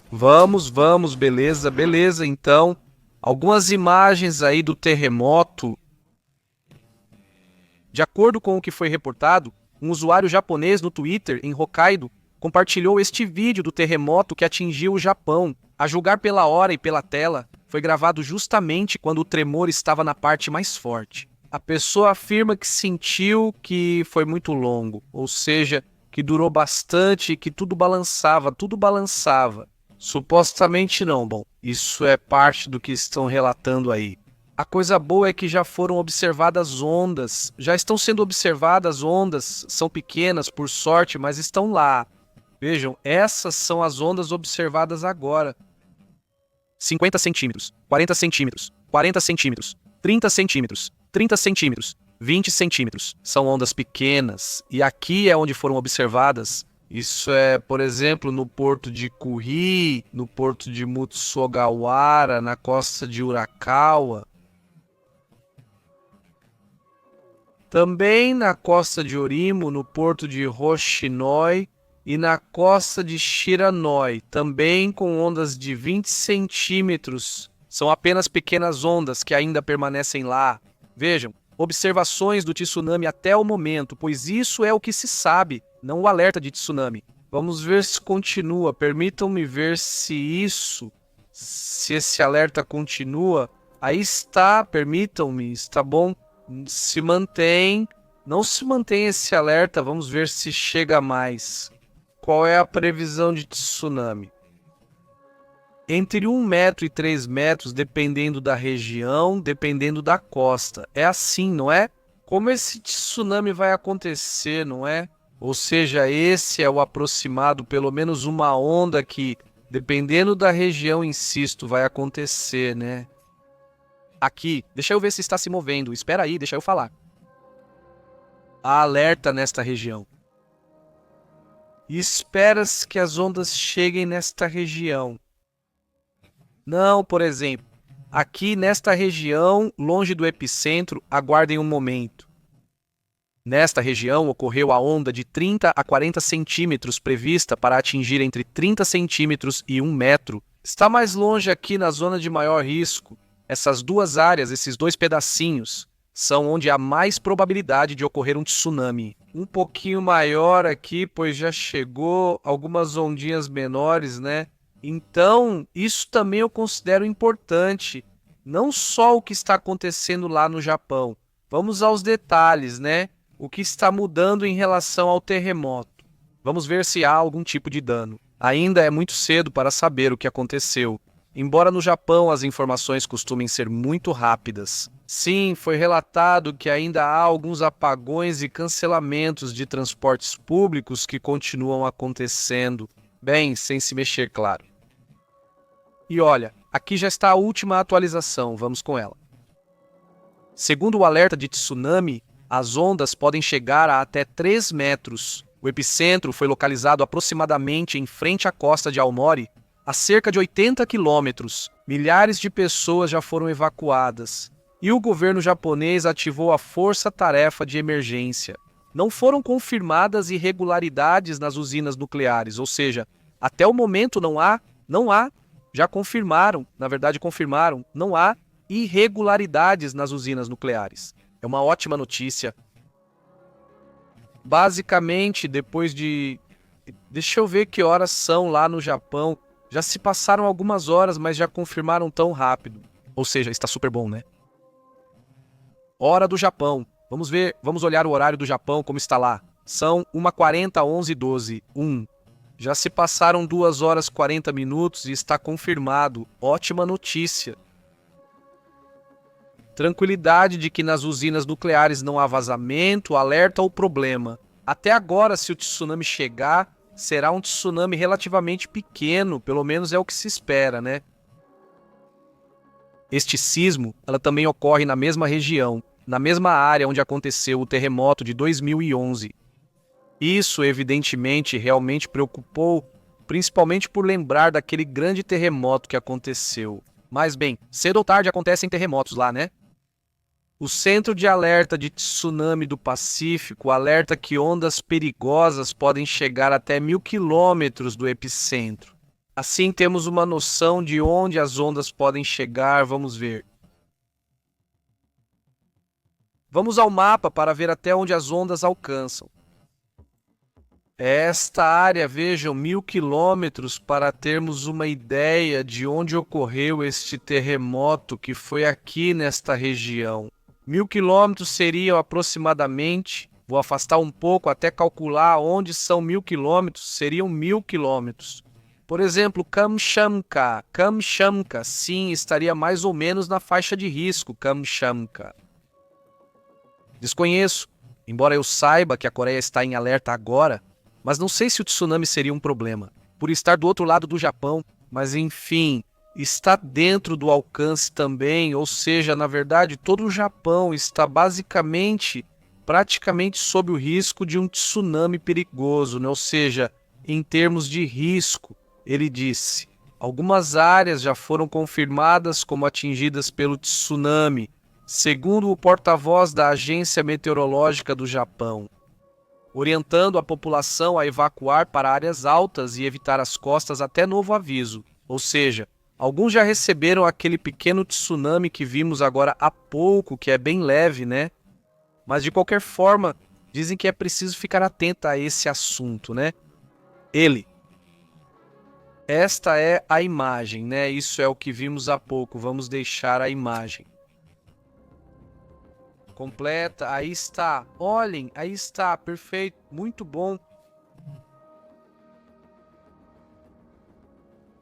Vamos, beleza. Então, algumas imagens aí do terremoto. De acordo com o que foi reportado, um usuário japonês no Twitter, em Hokkaido, compartilhou este vídeo do terremoto que atingiu o Japão. A julgar pela hora e pela tela, foi gravado justamente quando o tremor estava na parte mais forte. A pessoa afirma que sentiu que foi muito longo, ou seja, que durou bastante e que tudo balançava. Supostamente não, bom, isso é parte do que estão relatando aí. A coisa boa é que já foram observadas ondas, já estão sendo observadas ondas, são pequenas por sorte, mas estão lá. Vejam, essas são as ondas observadas agora. 50 centímetros, 40 centímetros, 40 centímetros, 30 centímetros, 30 centímetros, 20 centímetros. São ondas pequenas, e aqui é onde foram observadas. Isso é, por exemplo, no porto de Kuhi, no porto de Mutsugawara, na costa de Urakawa. Também na costa de Orimo, no porto de Hoshinoi e na costa de Shiranoi, também com ondas de 20 centímetros. São apenas pequenas ondas que ainda permanecem lá. Vejam, observações do tsunami até o momento, pois isso é o que se sabe, não o alerta de tsunami. Vamos ver se continua. Permitam-me ver se esse alerta continua. Aí está, permitam-me, está bom. Se mantém, não se mantém esse alerta, vamos ver se chega a mais. Qual é a previsão de tsunami? Entre 1 metro e 3 metros, dependendo da região, dependendo da costa. É assim, não é? Como esse tsunami vai acontecer, não é? Ou seja, esse é o aproximado, pelo menos uma onda que, dependendo da região, insisto, vai acontecer, né? Aqui, deixa eu ver se está se movendo. Espera aí, deixa eu falar. Há alerta nesta região. E espera-se que as ondas cheguem nesta região. Não, por exemplo, aqui nesta região, longe do epicentro, aguardem um momento. Nesta região ocorreu a onda de 30 a 40 centímetros prevista para atingir entre 30 centímetros e 1 metro. Está mais longe aqui na zona de maior risco. Essas duas áreas, esses dois pedacinhos, são onde há mais probabilidade de ocorrer um tsunami. Um pouquinho maior aqui, pois já chegou algumas ondinhas menores, né? Então, isso também eu considero importante. Não só o que está acontecendo lá no Japão. Vamos aos detalhes, né? O que está mudando em relação ao terremoto. Vamos ver se há algum tipo de dano. Ainda é muito cedo para saber o que aconteceu. Embora no Japão as informações costumem ser muito rápidas. Sim, foi relatado que ainda há alguns apagões e cancelamentos de transportes públicos que continuam acontecendo. Bem, sem se mexer, claro. E olha, aqui já está a última atualização, vamos com ela. Segundo o alerta de tsunami, as ondas podem chegar a até 3 metros. O epicentro foi localizado aproximadamente em frente à costa de Aomori, a cerca de 80 quilômetros. Milhares de pessoas já foram evacuadas. E o governo japonês ativou a força-tarefa de emergência. Não foram confirmadas irregularidades nas usinas nucleares, ou seja, até o momento não há, já confirmaram, na verdade confirmaram, não há irregularidades nas usinas nucleares. É uma ótima notícia. Basicamente, depois de... Deixa eu ver que horas são lá no Japão. Já se passaram algumas horas, mas já confirmaram tão rápido. Ou seja, está super bom, né? Hora do Japão. Vamos ver, vamos olhar o horário do Japão, como está lá. São 1h40, 11h12. 1. Já se passaram 2 horas e 40 minutos e está confirmado. Ótima notícia. Tranquilidade de que nas usinas nucleares não há vazamento, alerta ou problema. Até agora, se o tsunami chegar, será um tsunami relativamente pequeno, pelo menos é o que se espera, né? Este sismo, ela também ocorre na mesma região, na mesma área onde aconteceu o terremoto de 2011. Isso, evidentemente, realmente preocupou, principalmente por lembrar daquele grande terremoto que aconteceu. Mas bem, cedo ou tarde acontecem terremotos lá, né? O Centro de Alerta de Tsunami do Pacífico alerta que ondas perigosas podem chegar até 1.000 quilômetros do epicentro. Assim temos uma noção de onde as ondas podem chegar, vamos ver. Vamos ao mapa para ver até onde as ondas alcançam. Esta área, vejam, 1.000 quilômetros para termos uma ideia de onde ocorreu este terremoto que foi aqui nesta região. 1.000 quilômetros seriam aproximadamente, vou afastar um pouco até calcular onde são 1.000 quilômetros, seriam 1.000 quilômetros. Por exemplo, Kamchatka, sim, estaria mais ou menos na faixa de risco, Kamchatka. Desconheço, embora eu saiba que a Coreia está em alerta agora, mas não sei se o tsunami seria um problema, por estar do outro lado do Japão, mas enfim, está dentro do alcance também, ou seja, na verdade, todo o Japão está praticamente sob o risco de um tsunami perigoso, né? Ou seja, em termos de risco, ele disse, algumas áreas já foram confirmadas como atingidas pelo tsunami, segundo o porta-voz da Agência Meteorológica do Japão. orientando a população a evacuar para áreas altas e evitar as costas até novo aviso. Ou seja, alguns já receberam aquele pequeno tsunami que vimos agora há pouco, que é bem leve, né? Mas de qualquer forma, dizem que é preciso ficar atento a esse assunto, né? Esta é a imagem, né? Isso é o que vimos há pouco. Vamos deixar a imagem completa. Aí está. Olhem, aí está. Perfeito. Muito bom.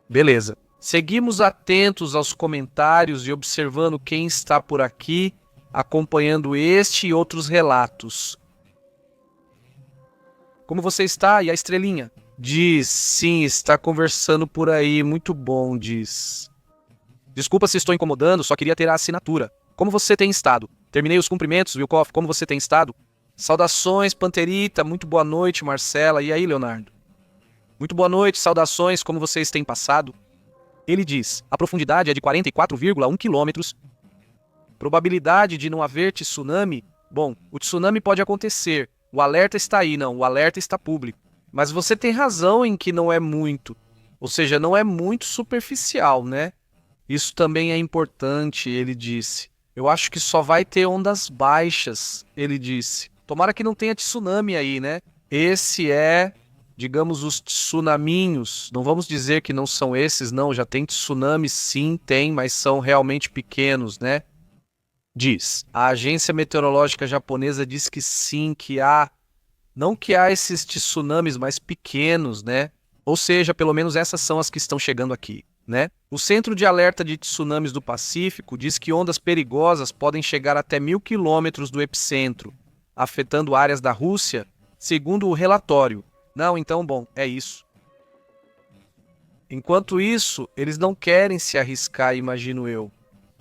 Beleza. Seguimos atentos aos comentários e observando quem está por aqui, acompanhando este e outros relatos. Como você está? E a estrelinha? Diz, sim, está conversando por aí. Muito bom, diz. Desculpa se estou incomodando, só queria ter a assinatura. Como você tem estado? Terminei os cumprimentos, Wilkoff. Como você tem estado? Saudações, Panterita. Muito boa noite, Marcela. E aí, Leonardo? Muito boa noite, saudações. Como vocês têm passado? Ele diz, a profundidade é de 44,1 km. Probabilidade de não haver tsunami? Bom, o tsunami pode acontecer. O alerta está aí, não. O alerta está público. Mas você tem razão em que não é muito. Ou seja, não é muito superficial, né? Isso também é importante, ele disse. Eu acho que só vai ter ondas baixas, ele disse. Tomara que não tenha tsunami aí, né? Esse é, digamos, os tsunaminhos. Não vamos dizer que não são esses, não. Já tem tsunami, sim, tem, mas são realmente pequenos, né? Diz. A agência meteorológica japonesa diz que sim, que há. Não que há esses tsunamis mais pequenos, né? Ou seja, pelo menos essas são as que estão chegando aqui, né? O Centro de Alerta de Tsunamis do Pacífico diz que ondas perigosas podem chegar até 1.000 quilômetros do epicentro, afetando áreas da Rússia, segundo o relatório. Não, então, bom, é isso. Enquanto isso, eles não querem se arriscar, imagino eu.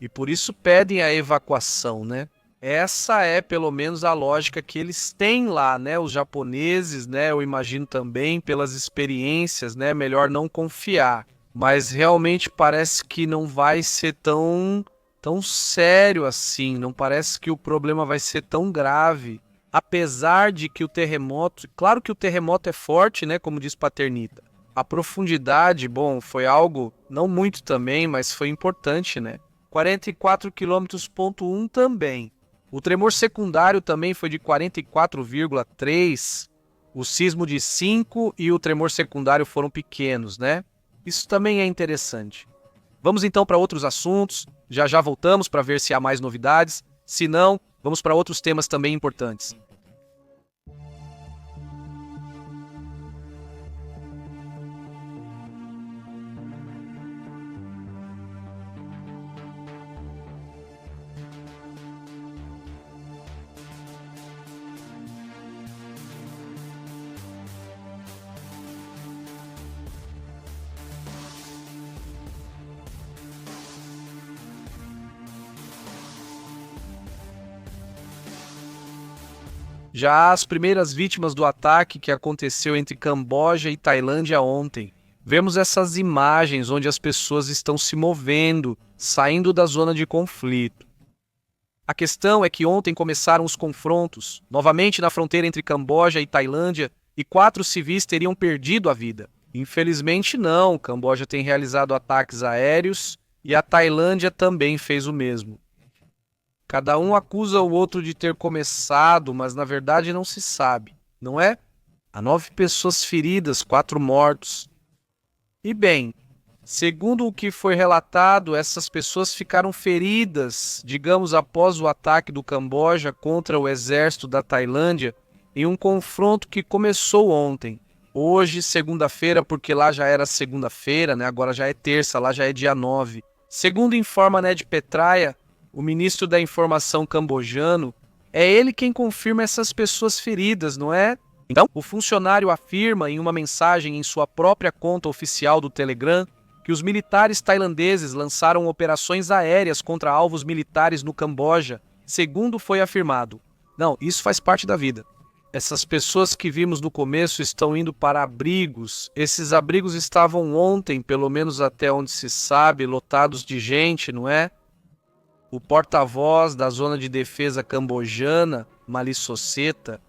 E por isso pedem a evacuação, né? Essa é, pelo menos, a lógica que eles têm lá, né? Os japoneses, né? Eu imagino também, pelas experiências, né? Melhor não confiar. Mas realmente parece que não vai ser tão sério assim. Não parece que o problema vai ser tão grave. Apesar de que o terremoto... Claro que o terremoto é forte, né? Como diz Paternita. A profundidade, bom, foi algo... Não muito também, mas foi importante, né? 44 km,1 também. O tremor secundário também foi de 44,3. O sismo de 5 e o tremor secundário foram pequenos, né? Isso também é interessante. Vamos então para outros assuntos. Já voltamos para ver se há mais novidades. Se não, vamos para outros temas também importantes. Já as primeiras vítimas do ataque que aconteceu entre Camboja e Tailândia ontem. Vemos essas imagens onde as pessoas estão se movendo, saindo da zona de conflito. A questão é que ontem começaram os confrontos, novamente na fronteira entre Camboja e Tailândia, e 4 civis teriam perdido a vida. Infelizmente não, Camboja tem realizado ataques aéreos e a Tailândia também fez o mesmo. Cada um acusa o outro de ter começado, mas na verdade não se sabe, não é? Há 9 pessoas feridas, 4 mortos. E bem, segundo o que foi relatado, essas pessoas ficaram feridas, digamos, após o ataque do Camboja contra o exército da Tailândia, em um confronto que começou ontem. Hoje, segunda-feira, porque lá já era segunda-feira, né? Agora já é terça, lá já é dia 9. Segundo informa Ned Petraia, o ministro da Informação cambojano, é ele quem confirma essas pessoas feridas, não é? Então, o funcionário afirma em uma mensagem em sua própria conta oficial do Telegram que os militares tailandeses lançaram operações aéreas contra alvos militares no Camboja, segundo foi afirmado. Não, isso faz parte da vida. Essas pessoas que vimos no começo estão indo para abrigos. Esses abrigos estavam ontem, pelo menos até onde se sabe, lotados de gente, não é? O porta-voz da Zona de Defesa Cambojana, Malissoceta,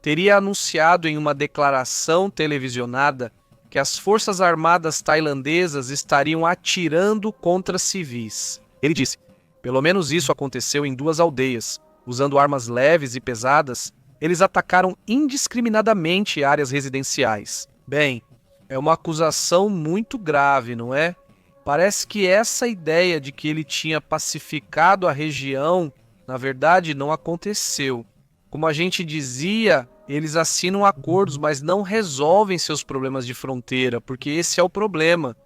teria anunciado em uma declaração televisionada que as forças armadas tailandesas estariam atirando contra civis. Ele disse: pelo menos isso aconteceu em 2 aldeias. Usando armas leves e pesadas, eles atacaram indiscriminadamente áreas residenciais. Bem, é uma acusação muito grave, não é? Parece que essa ideia de que ele tinha pacificado a região, na verdade, não aconteceu. Como a gente dizia, eles assinam acordos, mas não resolvem seus problemas de fronteira, porque esse é o problema.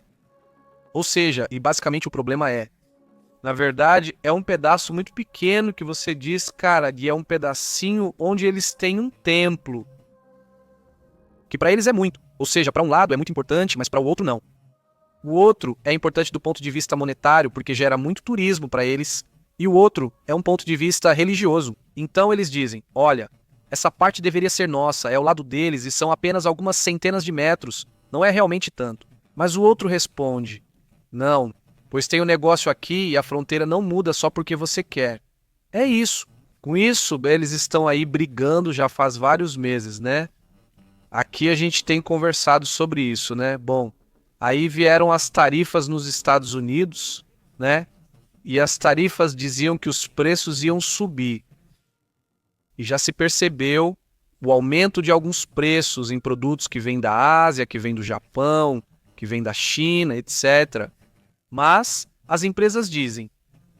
Ou seja, e basicamente o problema na verdade, é um pedaço muito pequeno que você diz, cara, e é um pedacinho onde eles têm um templo. Que para eles é muito. Ou seja, para um lado é muito importante, mas para o outro não. O outro é importante do ponto de vista monetário, porque gera muito turismo para eles. E o outro é um ponto de vista religioso. Então eles dizem, olha, essa parte deveria ser nossa, é ao lado deles e são apenas algumas centenas de metros. Não é realmente tanto. Mas o outro responde, não, pois tem um negócio aqui e a fronteira não muda só porque você quer. É isso. Com isso, eles estão aí brigando já faz vários meses, né? Aqui a gente tem conversado sobre isso, né? Bom, aí vieram as tarifas nos Estados Unidos, né? E as tarifas diziam que os preços iam subir. E já se percebeu o aumento de alguns preços em produtos que vêm da Ásia, que vêm do Japão, que vêm da China, etc. Mas as empresas dizem,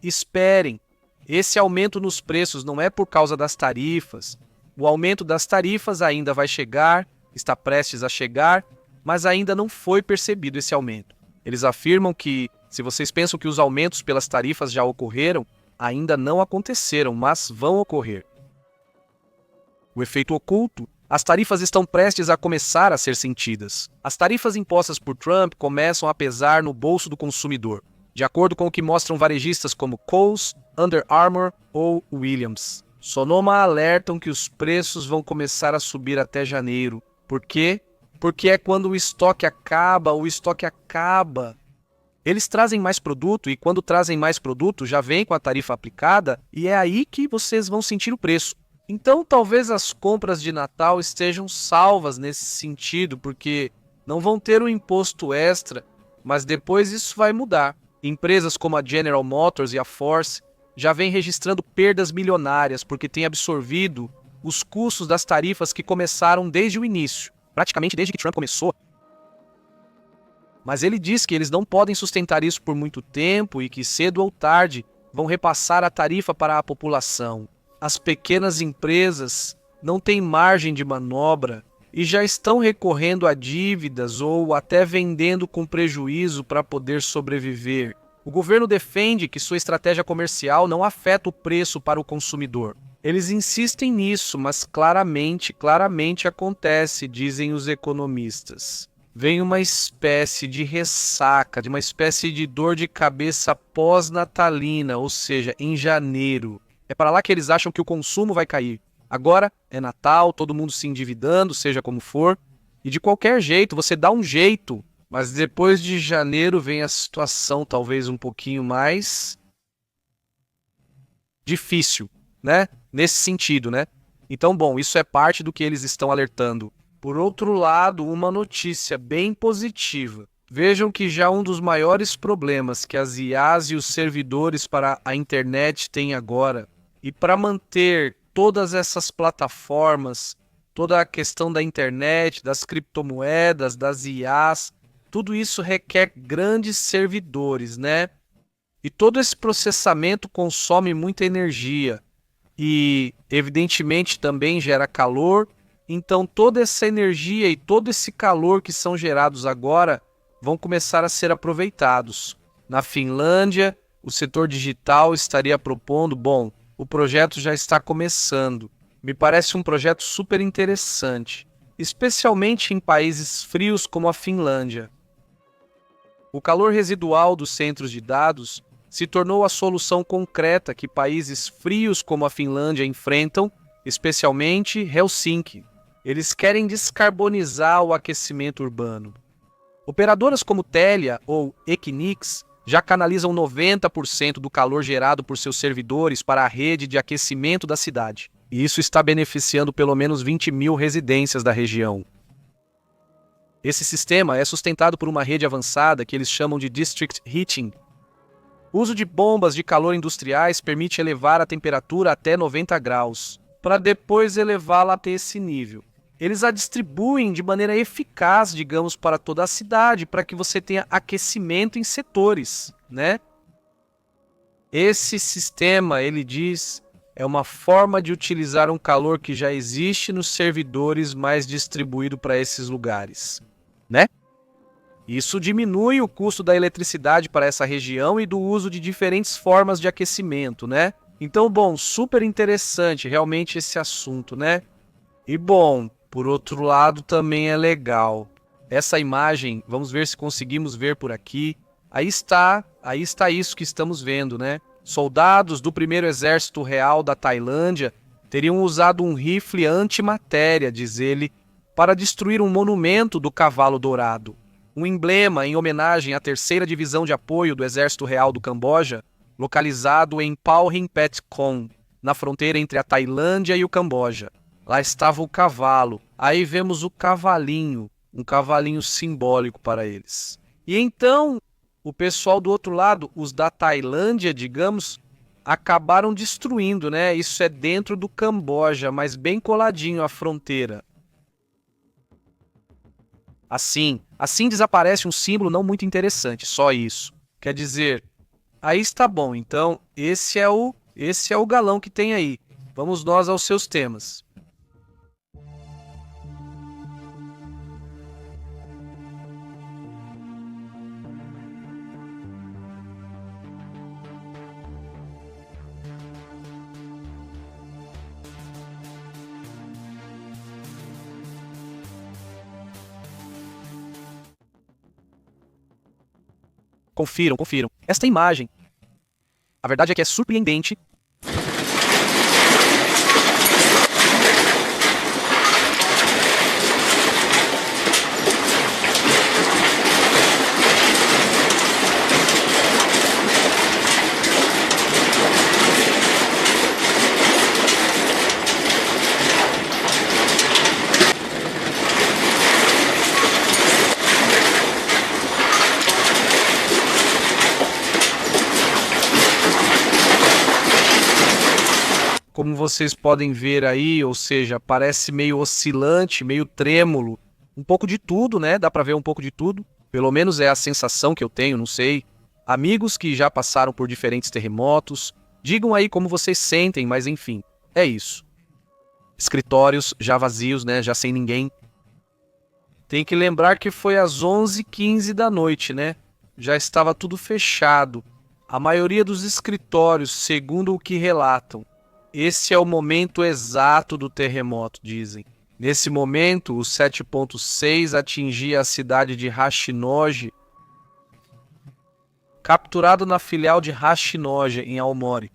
esperem, esse aumento nos preços não é por causa das tarifas. O aumento das tarifas ainda vai chegar, está prestes a chegar, mas ainda não foi percebido esse aumento. Eles afirmam que, se vocês pensam que os aumentos pelas tarifas já ocorreram, ainda não aconteceram, mas vão ocorrer. O efeito oculto, as tarifas estão prestes a começar a ser sentidas. As tarifas impostas por Trump começam a pesar no bolso do consumidor, de acordo com o que mostram varejistas como Kohl's, Under Armour ou Williams. Sonoma alertam que os preços vão começar a subir até janeiro. Por quê? Porque é quando o estoque acaba. Eles trazem mais produto e quando trazem mais produto já vem com a tarifa aplicada e é aí que vocês vão sentir o preço. Então talvez as compras de Natal estejam salvas nesse sentido, porque não vão ter um imposto extra, mas depois isso vai mudar. Empresas como a General Motors e a Ford já vêm registrando perdas milionárias porque têm absorvido os custos das tarifas que começaram desde o início, praticamente desde que Trump começou. Mas ele diz que eles não podem sustentar isso por muito tempo e que cedo ou tarde vão repassar a tarifa para a população. As pequenas empresas não têm margem de manobra e já estão recorrendo a dívidas ou até vendendo com prejuízo para poder sobreviver. O governo defende que sua estratégia comercial não afeta o preço para o consumidor. Eles insistem nisso, mas claramente acontece, dizem os economistas. Vem uma espécie de ressaca, de uma espécie de dor de cabeça pós-natalina, ou seja, em janeiro. É para lá que eles acham que o consumo vai cair. Agora é Natal, todo mundo se endividando, seja como for. E de qualquer jeito, você dá um jeito. Mas depois de janeiro vem a situação talvez um pouquinho mais difícil, né? Nesse sentido, né? Então, bom, isso é parte do que eles estão alertando. Por outro lado, uma notícia bem positiva. Vejam que já um dos maiores problemas que as IAs e os servidores para a internet têm agora, e para manter todas essas plataformas, toda a questão da internet, das criptomoedas, das IAs, tudo isso requer grandes servidores, né? E todo esse processamento consome muita energia e, evidentemente, também gera calor. Então, toda essa energia e todo esse calor que são gerados agora vão começar a ser aproveitados. Na Finlândia, o setor digital estaria propondo, bom, o projeto já está começando. Me parece um projeto super interessante, especialmente em países frios como a Finlândia. O calor residual dos centros de dados se tornou a solução concreta que países frios como a Finlândia enfrentam, especialmente Helsinki. Eles querem descarbonizar o aquecimento urbano. Operadoras como Telia ou Equinix já canalizam 90% do calor gerado por seus servidores para a rede de aquecimento da cidade. e isso está beneficiando pelo menos 20 mil residências da região. Esse sistema é sustentado por uma rede avançada que eles chamam de District Heating. O uso de bombas de calor industriais permite elevar a temperatura até 90 graus, para depois elevá-la até esse nível. Eles a distribuem de maneira eficaz, digamos, para toda a cidade, para que você tenha aquecimento em setores, né? Esse sistema, ele diz, é uma forma de utilizar um calor que já existe nos servidores, mas distribuído para esses lugares, né? Isso diminui o custo da eletricidade para essa região e do uso de diferentes formas de aquecimento, né? Então, bom, super interessante realmente esse assunto, né? E bom, por outro lado também é legal. Essa imagem, vamos ver se conseguimos ver por aqui. Aí está isso que estamos vendo, né? Soldados do primeiro exército real da Tailândia teriam usado um rifle antimatéria, diz ele, para destruir um monumento do cavalo dourado. Um emblema em homenagem à terceira divisão de apoio do Exército Real do Camboja, localizado em Paohing Phet Kong, na fronteira entre a Tailândia e o Camboja. Lá estava o cavalo. Aí vemos o cavalinho, um cavalinho simbólico para eles. E então, o pessoal do outro lado, os da Tailândia, digamos, acabaram destruindo, né? Isso é dentro do Camboja, mas bem coladinho à fronteira. Assim desaparece um símbolo não muito interessante, só isso. Quer dizer, aí está bom, então esse é o galão que tem aí. Vamos nós aos seus temas. Confiram. Esta imagem, a verdade é que é surpreendente. Como vocês podem ver aí, ou seja, parece meio oscilante, meio trêmulo, um pouco de tudo, né? Dá pra ver um pouco de tudo. Pelo menos é a sensação que eu tenho, não sei. Amigos que já passaram por diferentes terremotos, digam aí como vocês sentem, mas enfim, é isso. Escritórios já vazios, né? Já sem ninguém. Tem que lembrar que foi às 11h15 da noite, né? Já estava tudo fechado. A maioria dos escritórios, segundo o que relatam, esse é o momento exato do terremoto, dizem. Nesse momento, o 7.6 atingia a cidade de Hachinoge, capturado na filial de Hachinoge, em Aomori.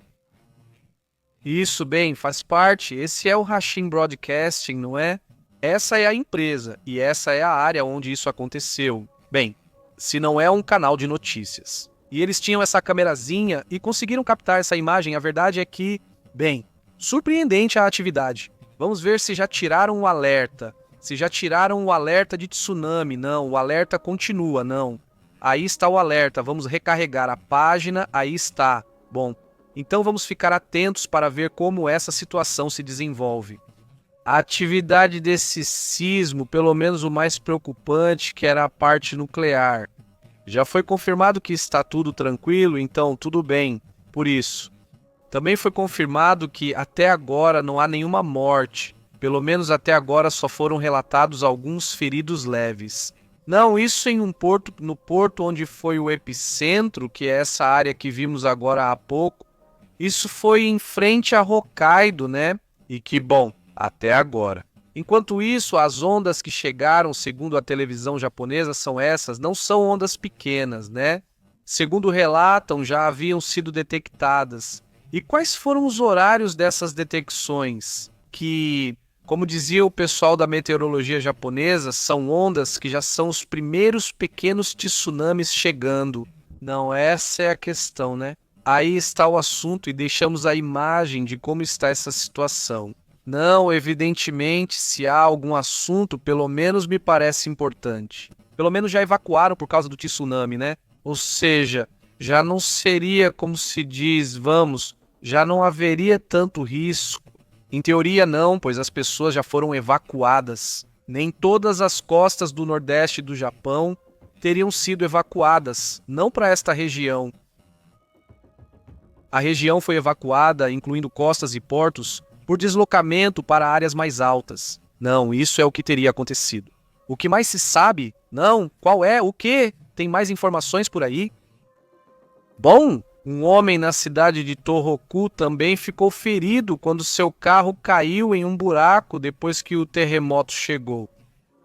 Isso, bem, faz parte. Esse é o Hasshin Broadcasting, não é? Essa é a empresa, e essa é a área onde isso aconteceu. Bem, se não é um canal de notícias. E eles tinham essa camerazinha e conseguiram captar essa imagem. A verdade é que, bem, surpreendente a atividade. Vamos ver se já tiraram o alerta. Se já tiraram o alerta de tsunami. Não, o alerta continua, não. Aí está o alerta, vamos recarregar a página, aí está. Bom, então vamos ficar atentos para ver como essa situação se desenvolve. A atividade desse sismo, pelo menos o mais preocupante, que era a parte nuclear. Já foi confirmado que está tudo tranquilo, então tudo bem, por isso. Também foi confirmado que até agora não há nenhuma morte. Pelo menos até agora só foram relatados alguns feridos leves. Não, isso em no porto onde foi o epicentro, que é essa área que vimos agora há pouco. Isso foi em frente a Hokkaido, né? E que bom, até agora. Enquanto isso, as ondas que chegaram, segundo a televisão japonesa, são essas, não são ondas pequenas, né? Segundo relatam, já haviam sido detectadas. E quais foram os horários dessas detecções? Que, como dizia o pessoal da meteorologia japonesa, são ondas que já são os primeiros pequenos tsunamis chegando. Não, essa é a questão, né? Aí está o assunto e deixamos a imagem de como está essa situação. Não, evidentemente, se há algum assunto, pelo menos me parece importante. Pelo menos já evacuaram por causa do tsunami, né? Ou seja, já não seria como se diz, vamos, já não haveria tanto risco. Em teoria não, pois as pessoas já foram evacuadas. Nem todas as costas do nordeste do Japão teriam sido evacuadas, não para esta região. A região foi evacuada, incluindo costas e portos, por deslocamento para áreas mais altas. Não, isso é o que teria acontecido. O que mais se sabe? Não, qual é? O quê? Tem mais informações por aí? Bom, um homem na cidade de Tohoku também ficou ferido quando seu carro caiu em um buraco depois que o terremoto chegou.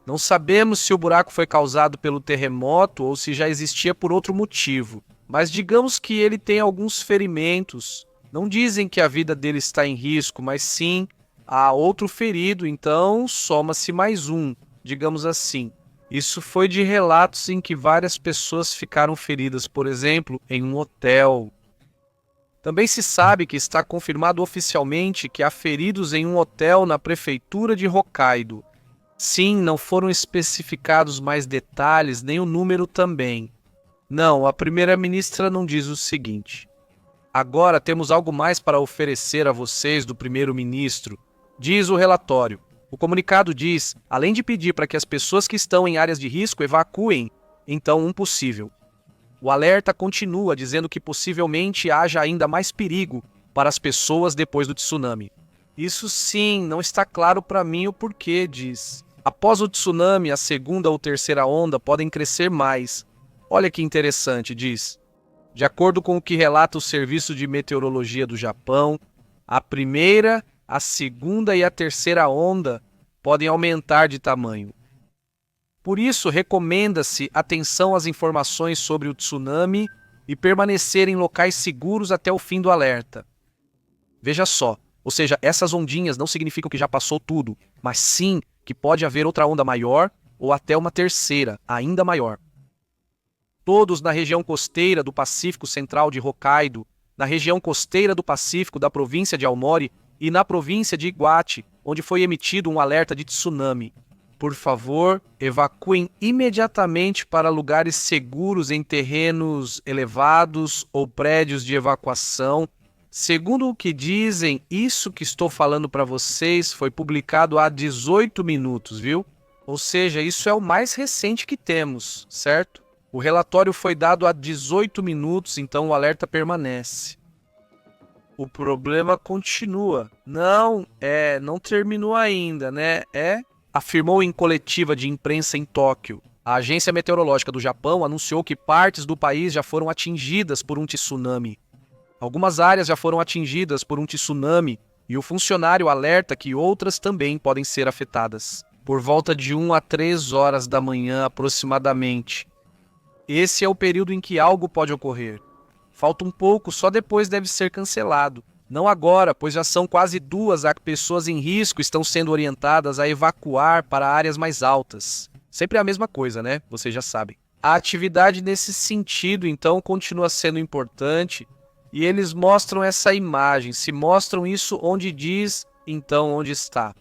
Não sabemos se o buraco foi causado pelo terremoto ou se já existia por outro motivo, mas digamos que ele tem alguns ferimentos. Não dizem que a vida dele está em risco, mas sim, há outro ferido, então soma-se mais um, digamos assim. Isso foi de relatos em que várias pessoas ficaram feridas, por exemplo, em um hotel. Também se sabe que está confirmado oficialmente que há feridos em um hotel na prefeitura de Hokkaido. Sim, não foram especificados mais detalhes, nem o número também. Não, a primeira-ministra não diz o seguinte. Agora temos algo mais para oferecer a vocês do primeiro-ministro, diz o relatório. O comunicado diz, além de pedir para que as pessoas que estão em áreas de risco evacuem, então um possível. O alerta continua dizendo que possivelmente haja ainda mais perigo para as pessoas depois do tsunami. Isso sim, não está claro para mim o porquê, diz. Após o tsunami, a segunda ou terceira onda podem crescer mais. Olha que interessante, diz. De acordo com o que relata o Serviço de Meteorologia do Japão, a primeira, a segunda e a terceira onda podem aumentar de tamanho. Por isso, recomenda-se atenção às informações sobre o tsunami e permanecer em locais seguros até o fim do alerta. Veja só, ou seja, essas ondinhas não significam que já passou tudo, mas sim que pode haver outra onda maior ou até uma terceira, ainda maior. Todos na região costeira do Pacífico Central de Hokkaido, na região costeira do Pacífico da província de Aomori e na província de Iwate, onde foi emitido um alerta de tsunami. Por favor, evacuem imediatamente para lugares seguros em terrenos elevados ou prédios de evacuação. Segundo o que dizem, isso que estou falando para vocês foi publicado há 18 minutos, viu? Ou seja, isso é o mais recente que temos, certo? O relatório foi dado há 18 minutos, então o alerta permanece. O problema continua. Não terminou ainda, né? Afirmou em coletiva de imprensa em Tóquio. A Agência Meteorológica do Japão anunciou que partes do país já foram atingidas por um tsunami. Algumas áreas já foram atingidas por um tsunami e o funcionário alerta que outras também podem ser afetadas. Por volta de 1 a 3 horas da manhã aproximadamente. Esse é o período em que algo pode ocorrer. Falta um pouco, só depois deve ser cancelado. Não agora, pois já são quase 2 a pessoas em risco estão sendo orientadas a evacuar para áreas mais altas. Sempre a mesma coisa, né? Vocês já sabem. A atividade nesse sentido, então, continua sendo importante e eles mostram essa imagem. Se mostram isso onde diz, então, onde está.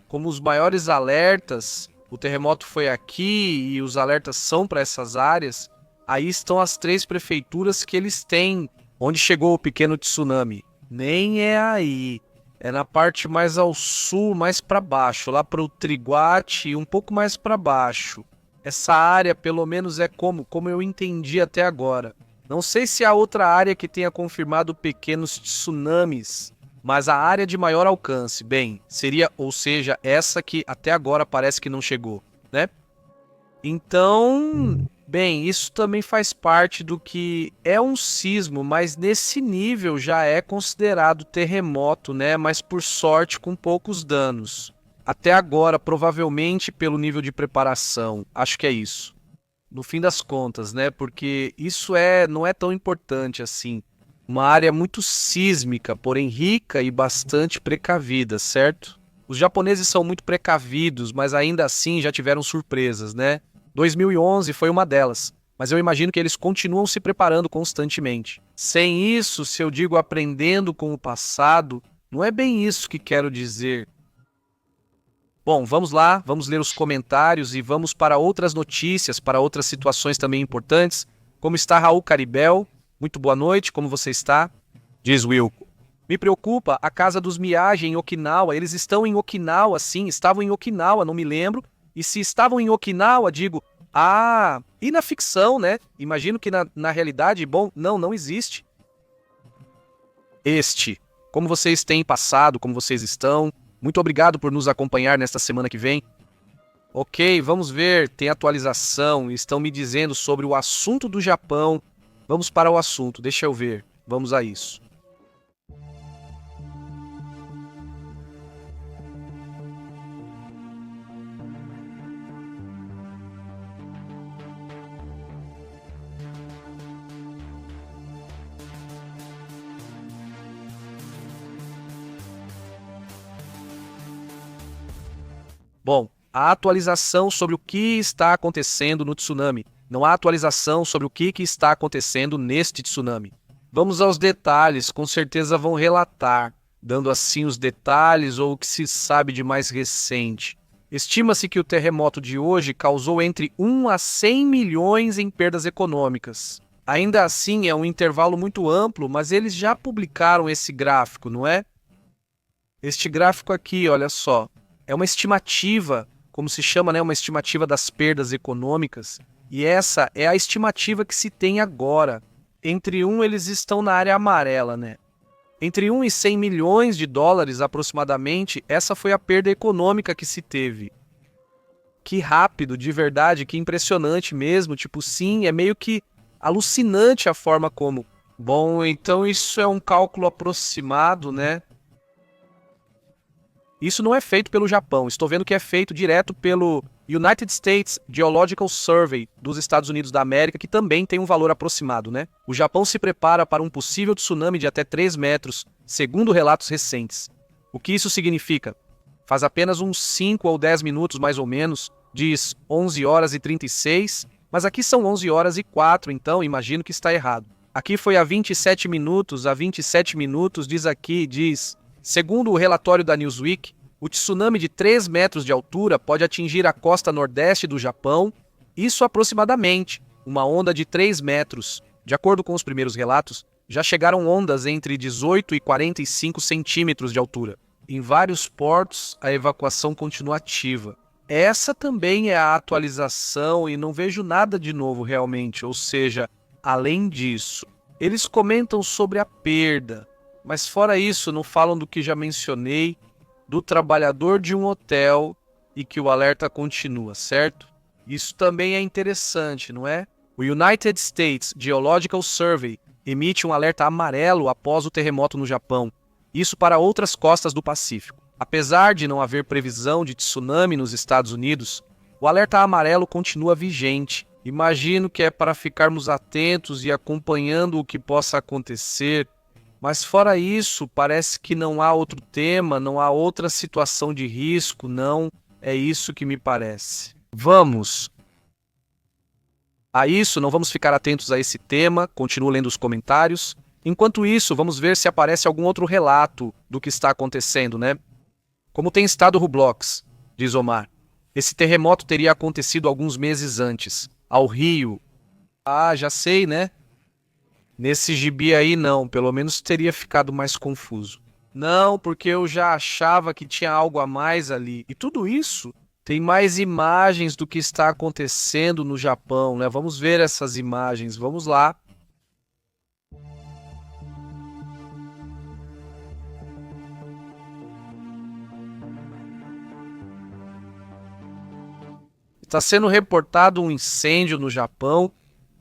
Como os maiores alertas, o terremoto foi aqui e os alertas são para essas áreas, aí estão as 3 prefeituras que eles têm, onde chegou o pequeno tsunami. Nem é aí, é na parte mais ao sul, mais para baixo, lá para o Triguate e um pouco mais para baixo. Essa área, pelo menos, é como eu entendi até agora. Não sei se há outra área que tenha confirmado pequenos tsunamis, mas a área de maior alcance, bem, seria, ou seja, essa que até agora parece que não chegou, né? Então, bem, isso também faz parte do que é um sismo, mas nesse nível já é considerado terremoto, né? Mas por sorte com poucos danos. Até agora, provavelmente pelo nível de preparação, acho que é isso. No fim das contas, né? Porque isso não é tão importante assim. Uma área muito sísmica, porém rica e bastante precavida, certo? Os japoneses são muito precavidos, mas ainda assim já tiveram surpresas, né? 2011 foi uma delas, mas eu imagino que eles continuam se preparando constantemente. Sem isso, se eu digo aprendendo com o passado, não é bem isso que quero dizer. Bom, vamos lá, vamos ler os comentários e vamos para outras notícias, para outras situações também importantes. Como está Raul Caribel? Muito boa noite, como você está? Diz Wilco. Me preocupa a casa dos Miyagi em Okinawa. Eles estão em Okinawa, sim, estavam em Okinawa, não me lembro. E se estavam em Okinawa, digo, e na ficção, né? Imagino que na realidade, bom, não existe. Como vocês têm passado, como vocês estão? Muito obrigado por nos acompanhar nesta semana que vem. Ok, vamos ver, tem atualização, estão me dizendo sobre o assunto do Japão. Vamos para o assunto, deixa eu ver, vamos a isso. Bom, a atualização sobre o que está acontecendo no tsunami. Não há atualização sobre o que está acontecendo neste tsunami. Vamos aos detalhes, com certeza vão relatar, dando assim os detalhes ou o que se sabe de mais recente. Estima-se que o terremoto de hoje causou entre 1 a 100 milhões em perdas econômicas. Ainda assim, é um intervalo muito amplo, mas eles já publicaram esse gráfico, não é? Este gráfico aqui, olha só. É uma estimativa, como se chama, né? Uma estimativa das perdas econômicas. E essa é a estimativa que se tem agora. Entre eles estão na área amarela, né? Entre 1 e 100 milhões de dólares aproximadamente, essa foi a perda econômica que se teve. Que rápido, de verdade, que impressionante mesmo. Tipo, sim, é meio que alucinante a forma como. Bom, então isso é um cálculo aproximado, né? Isso não é feito pelo Japão, estou vendo que é feito direto pelo United States Geological Survey dos Estados Unidos da América, que também tem um valor aproximado, né? O Japão se prepara para um possível tsunami de até 3 metros, segundo relatos recentes. O que isso significa? Faz apenas uns 5 ou 10 minutos, mais ou menos, diz 11 horas e 36, mas aqui são 11 horas e 4, então imagino que está errado. Aqui foi a 27 minutos, diz... Segundo o relatório da Newsweek, o tsunami de 3 metros de altura pode atingir a costa nordeste do Japão, isso aproximadamente, uma onda de 3 metros. De acordo com os primeiros relatos, já chegaram ondas entre 18 e 45 centímetros de altura. Em vários portos, a evacuação continua ativa. Essa também é a atualização e não vejo nada de novo realmente, ou seja, além disso, eles comentam sobre a perda. Mas fora isso, não falam do que já mencionei, do trabalhador de um hotel e que o alerta continua, certo? Isso também é interessante, não é? O United States Geological Survey emite um alerta amarelo após o terremoto no Japão, isso para outras costas do Pacífico. Apesar de não haver previsão de tsunami nos Estados Unidos, o alerta amarelo continua vigente. Imagino que é para ficarmos atentos e acompanhando o que possa acontecer. Mas fora isso, parece que não há outro tema, não há outra situação de risco, não. É isso que me parece. Vamos a isso, não vamos ficar atentos a esse tema, continuo lendo os comentários. Enquanto isso, vamos ver se aparece algum outro relato do que está acontecendo, né? Como tem estado o Roblox, diz Omar. Esse terremoto teria acontecido alguns meses antes, ao Rio. Já sei, né? Nesse gibi aí não, pelo menos teria ficado mais confuso. Não, porque eu já achava que tinha algo a mais ali. E tudo isso tem mais imagens do que está acontecendo no Japão, né? Vamos ver essas imagens, vamos lá. Está sendo reportado um incêndio no Japão.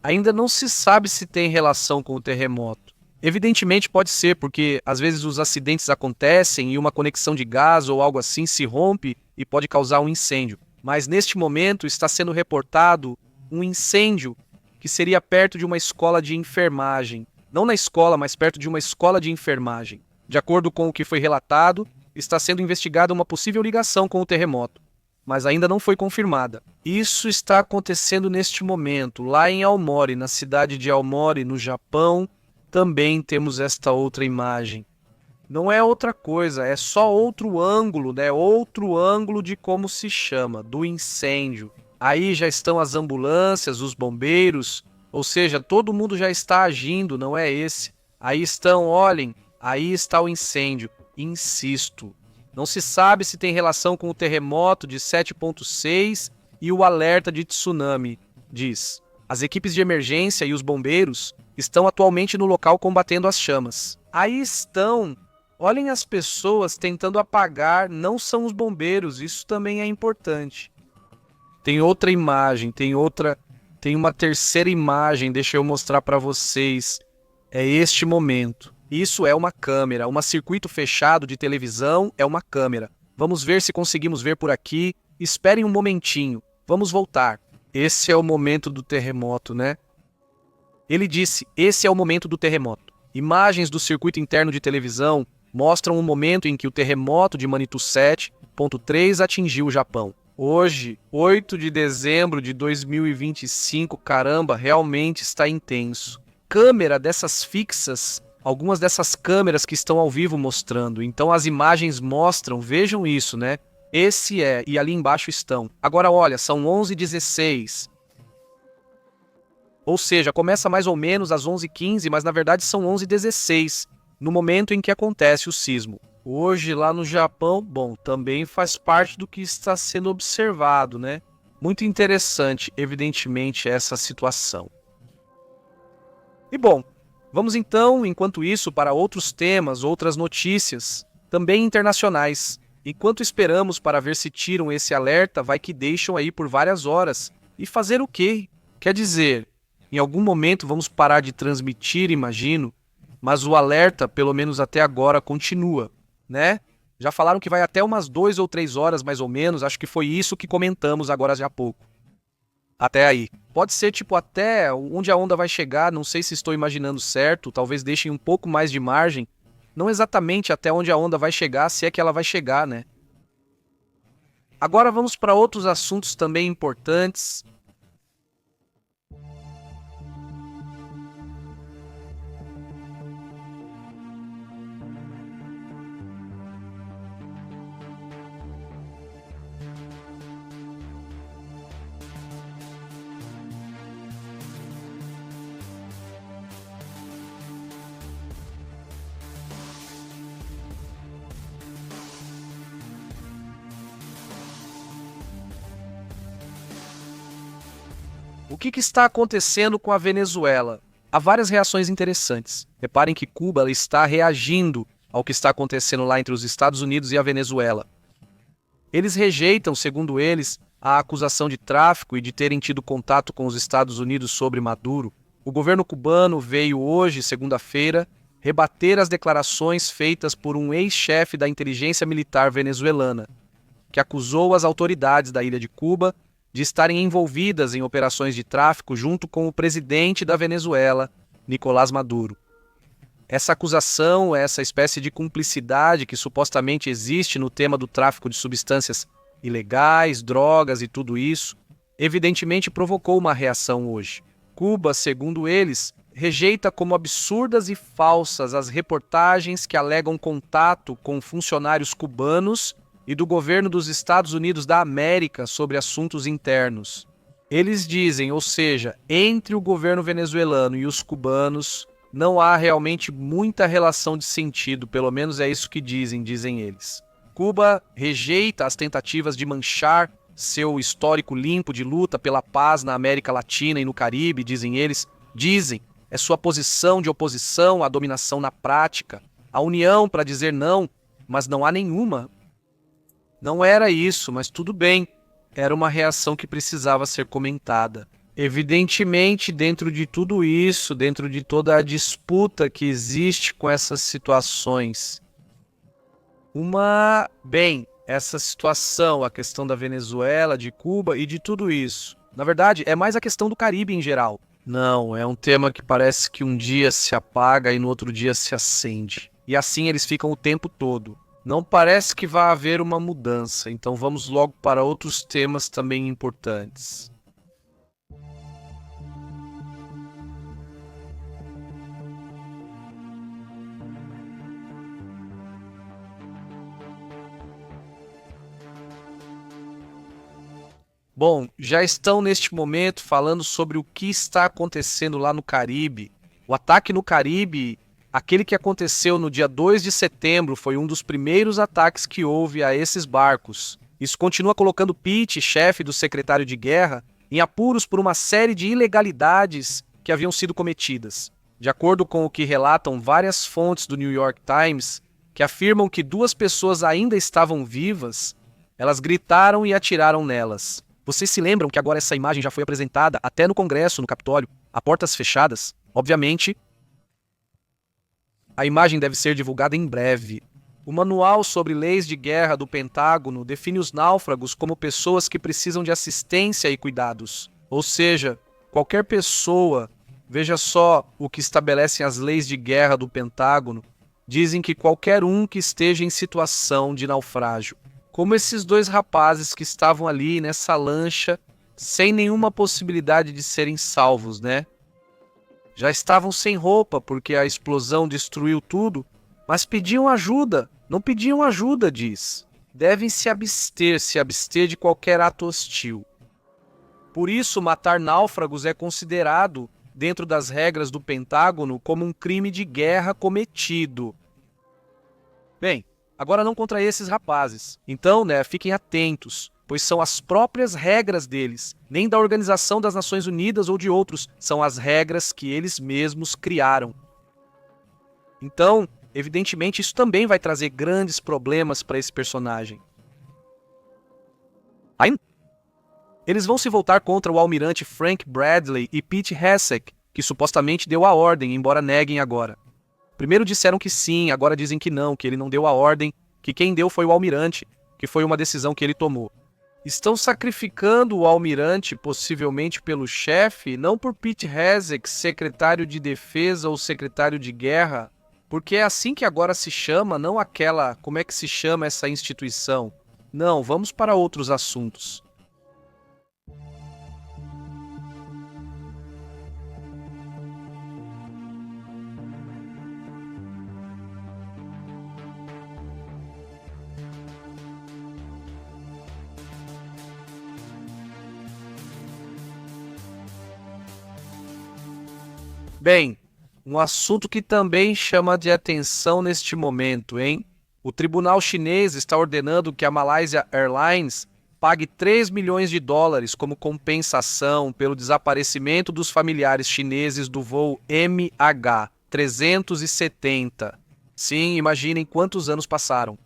Ainda não se sabe se tem relação com o terremoto. Evidentemente pode ser, porque às vezes os acidentes acontecem e uma conexão de gás ou algo assim se rompe e pode causar um incêndio. Mas neste momento está sendo reportado um incêndio que seria perto de uma escola de enfermagem. Não na escola, mas perto de uma escola de enfermagem. De acordo com o que foi relatado, está sendo investigada uma possível ligação com o terremoto, mas ainda não foi confirmada. Isso está acontecendo neste momento, lá em Aomori, na cidade de Aomori, no Japão, também temos esta outra imagem. não é outra coisa, é só outro ângulo, né? Outro ângulo de como se chama, do incêndio. Aí já estão as ambulâncias, os bombeiros, ou seja, todo mundo já está agindo, não é esse. Aí estão, olhem, aí está o incêndio. Insisto, não se sabe se tem relação com o terremoto de 7,6 e o alerta de tsunami, diz. As equipes de emergência e os bombeiros estão atualmente no local combatendo as chamas. Aí estão. Olhem as pessoas tentando apagar, não são os bombeiros, isso também é importante. Tem outra imagem, tem uma terceira imagem, deixa eu mostrar para vocês. É este momento. Isso é uma câmera, um circuito fechado de televisão é uma câmera. Vamos ver se conseguimos ver por aqui. Esperem um momentinho, vamos voltar. Esse é o momento do terremoto, né? Ele disse, esse é o momento do terremoto. Imagens do circuito interno de televisão mostram o momento em que o terremoto de Magnitude 7,3 atingiu o Japão. Hoje, 8 de dezembro de 2025, caramba, realmente está intenso. Câmera dessas fixas, algumas dessas câmeras que estão ao vivo mostrando. Então as imagens mostram, vejam isso, né? Esse é, e ali embaixo estão. Agora olha, são 11h16. Ou seja, começa mais ou menos às 11h15, mas na verdade são 11h16, no momento em que acontece o sismo. Hoje, lá no Japão, bom, também faz parte do que está sendo observado, né? Muito interessante, evidentemente, essa situação. E bom, vamos então, enquanto isso, para outros temas, outras notícias, também internacionais. Enquanto esperamos para ver se tiram esse alerta, vai que deixam aí por várias horas. E fazer o quê? Quer dizer, em algum momento vamos parar de transmitir, imagino, mas o alerta, pelo menos até agora, continua, né? Já falaram que vai até umas 2 ou 3 horas, mais ou menos, acho que foi isso que comentamos agora já há pouco. Até aí. Pode ser tipo até onde a onda vai chegar, não sei se estou imaginando certo, talvez deixem um pouco mais de margem. Não exatamente até onde a onda vai chegar, se é que ela vai chegar, né? Agora vamos para outros assuntos também importantes. O que está acontecendo com a Venezuela? Há várias reações interessantes. Reparem que Cuba ela está reagindo ao que está acontecendo lá entre os Estados Unidos e a Venezuela. Eles rejeitam, segundo eles, a acusação de tráfico e de terem tido contato com os Estados Unidos sobre Maduro. O governo cubano veio hoje, segunda-feira, rebater as declarações feitas por um ex-chefe da inteligência militar venezuelana, que acusou as autoridades da ilha de Cuba de estarem envolvidas em operações de tráfico junto com o presidente da Venezuela, Nicolás Maduro. Essa acusação, essa espécie de cumplicidade que supostamente existe no tema do tráfico de substâncias ilegais, drogas e tudo isso, evidentemente provocou uma reação hoje. Cuba, segundo eles, rejeita como absurdas e falsas as reportagens que alegam contato com funcionários cubanos e do governo dos Estados Unidos da América sobre assuntos internos. Eles dizem, ou seja, entre o governo venezuelano e os cubanos, não há realmente muita relação de sentido, pelo menos é isso que dizem eles. Cuba rejeita as tentativas de manchar seu histórico limpo de luta pela paz na América Latina e no Caribe, dizem eles. Dizem, é sua posição de oposição à dominação na prática, a união para dizer não, mas não há nenhuma. Não era isso, mas tudo bem. Era uma reação que precisava ser comentada. Evidentemente, dentro de tudo isso, dentro de toda a disputa que existe com essas situações, essa situação, a questão da Venezuela, de Cuba e de tudo isso, na verdade, é mais a questão do Caribe em geral. Não, é um tema que parece que um dia se apaga e no outro dia se acende. E assim eles ficam o tempo todo. Não parece que vai haver uma mudança, então vamos logo para outros temas também importantes. Bom, já estão neste momento falando sobre o que está acontecendo lá no Caribe. O ataque no Caribe, aquele que aconteceu no dia 2 de setembro, foi um dos primeiros ataques que houve a esses barcos. Isso continua colocando Pitt, chefe do secretário de guerra, em apuros por uma série de ilegalidades que haviam sido cometidas. De acordo com o que relatam várias fontes do New York Times, que afirmam que 2 pessoas ainda estavam vivas, elas gritaram e atiraram nelas. Vocês se lembram que agora essa imagem já foi apresentada até no Congresso, no Capitólio, a portas fechadas? Obviamente, a imagem deve ser divulgada em breve. O Manual sobre Leis de Guerra do Pentágono define os náufragos como pessoas que precisam de assistência e cuidados. Ou seja, qualquer pessoa, veja só o que estabelecem as leis de guerra do Pentágono, dizem que qualquer um que esteja em situação de naufrágio. Como esses 2 rapazes que estavam ali nessa lancha, sem nenhuma possibilidade de serem salvos, né? Já estavam sem roupa porque a explosão destruiu tudo, mas pediam ajuda. Não pediam ajuda, diz. Devem se abster de qualquer ato hostil. Por isso, matar náufragos é considerado, dentro das regras do Pentágono, como um crime de guerra cometido. Bem, agora não contra esses rapazes. Então, fiquem atentos, pois são as próprias regras deles, nem da Organização das Nações Unidas ou de outros, são as regras que eles mesmos criaram. Então, evidentemente, isso também vai trazer grandes problemas para esse personagem. Eles vão se voltar contra o almirante Frank Bradley e Pete Hegseth, que supostamente deu a ordem, embora neguem agora. Primeiro disseram que sim, agora dizem que não, que ele não deu a ordem, que quem deu foi o almirante, que foi uma decisão que ele tomou. Estão sacrificando o almirante, possivelmente pelo chefe, não por Pete Hegseth, secretário de defesa ou secretário de guerra, porque é assim que agora se chama, não aquela, como é que se chama essa instituição? Não, vamos para outros assuntos. Bem, um assunto que também chama de atenção neste momento, hein? O tribunal chinês está ordenando que a Malaysia Airlines pague 3 milhões de dólares como compensação pelo desaparecimento dos familiares chineses do voo MH370. Sim, imaginem quantos anos passaram.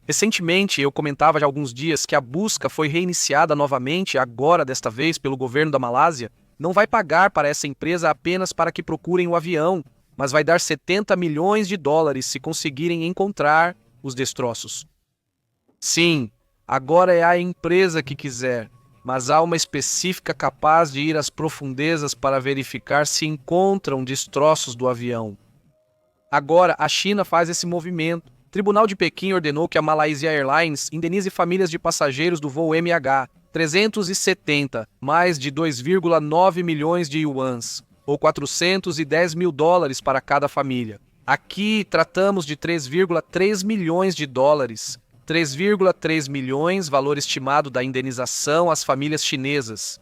Recentemente, eu comentava já há alguns dias que a busca foi reiniciada novamente, agora desta vez pelo governo da Malásia. Não vai pagar para essa empresa apenas para que procurem o avião, mas vai dar 70 milhões de dólares se conseguirem encontrar os destroços. Sim, agora é a empresa que quiser, mas há uma específica capaz de ir às profundezas para verificar se encontram destroços do avião. Agora, a China faz esse movimento. O Tribunal de Pequim ordenou que a Malaysia Airlines indenize famílias de passageiros do voo MH370, mais de 2,9 milhões de yuans, ou 410 mil dólares para cada família. Aqui tratamos de 3,3 milhões de dólares. 3,3 milhões, valor estimado da indenização às famílias chinesas.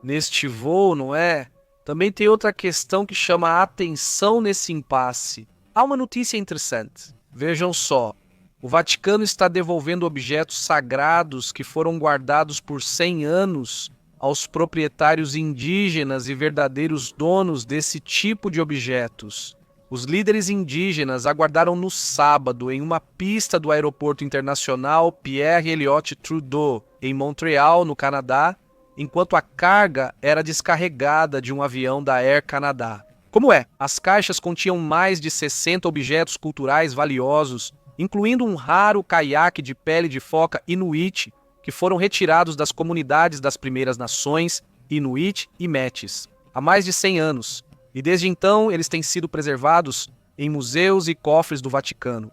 Neste voo, não é? Também tem outra questão que chama a atenção nesse impasse. Há uma notícia interessante. Vejam só. O Vaticano está devolvendo objetos sagrados que foram guardados por 100 anos aos proprietários indígenas e verdadeiros donos desse tipo de objetos. Os líderes indígenas aguardaram no sábado em uma pista do aeroporto internacional Pierre Elliott Trudeau, em Montreal, no Canadá, enquanto a carga era descarregada de um avião da Air Canada. Como é? As caixas continham mais de 60 objetos culturais valiosos, incluindo um raro caiaque de pele de foca inuit, que foram retirados das comunidades das Primeiras Nações, Inuit e Métis, há mais de 100 anos, e desde então eles têm sido preservados em museus e cofres do Vaticano.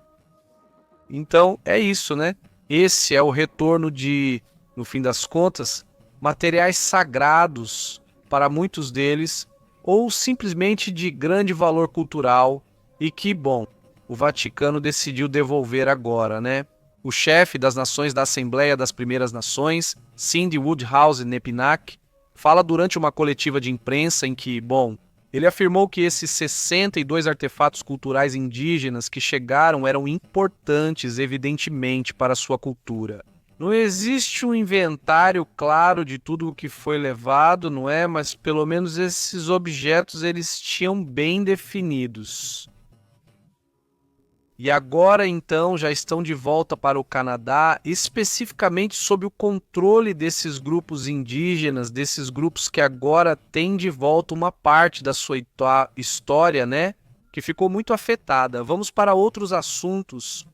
Então é isso, né? Esse é o retorno de, no fim das contas, materiais sagrados para muitos deles, ou simplesmente de grande valor cultural, e que, bom, o Vaticano decidiu devolver agora, né? o chefe das nações da Assembleia das Primeiras Nações, Cindy Woodhouse Nepinack, fala durante uma coletiva de imprensa em que, ele afirmou que esses 62 artefatos culturais indígenas que chegaram eram importantes, evidentemente, para sua cultura. Não existe um inventário claro de tudo o que foi levado, não é? Mas pelo menos esses objetos eles tinham bem definidos. E agora então já estão de volta para o Canadá, especificamente sob o controle desses grupos indígenas, desses grupos que agora têm de volta uma parte da sua história, né? Que ficou muito afetada. Vamos para outros assuntos.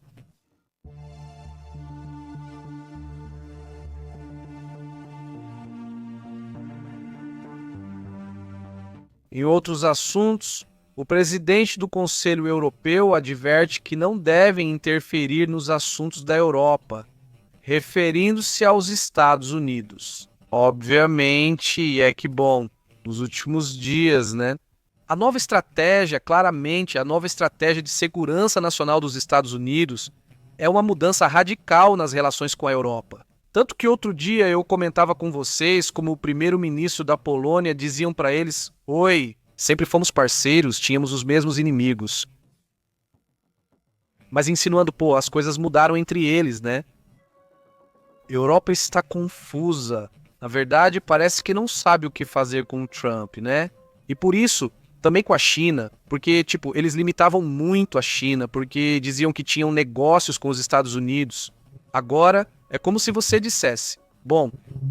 Em outros assuntos, o presidente do Conselho Europeu adverte que não devem interferir nos assuntos da Europa, referindo-se aos Estados Unidos. Obviamente, nos últimos dias, né? A nova estratégia, claramente, a nova estratégia de segurança nacional dos Estados Unidos é uma mudança radical nas relações com a Europa. Tanto que outro dia eu comentava com vocês como o primeiro-ministro da Polônia diziam para eles: "Oi, sempre fomos parceiros, tínhamos os mesmos inimigos." Mas insinuando, as coisas mudaram entre eles, né? Europa está confusa. Na verdade, parece que não sabe o que fazer com o Trump, né? E por isso, também com a China, porque, eles limitavam muito a China, porque diziam que tinham negócios com os Estados Unidos. Agora, é como se você dissesse: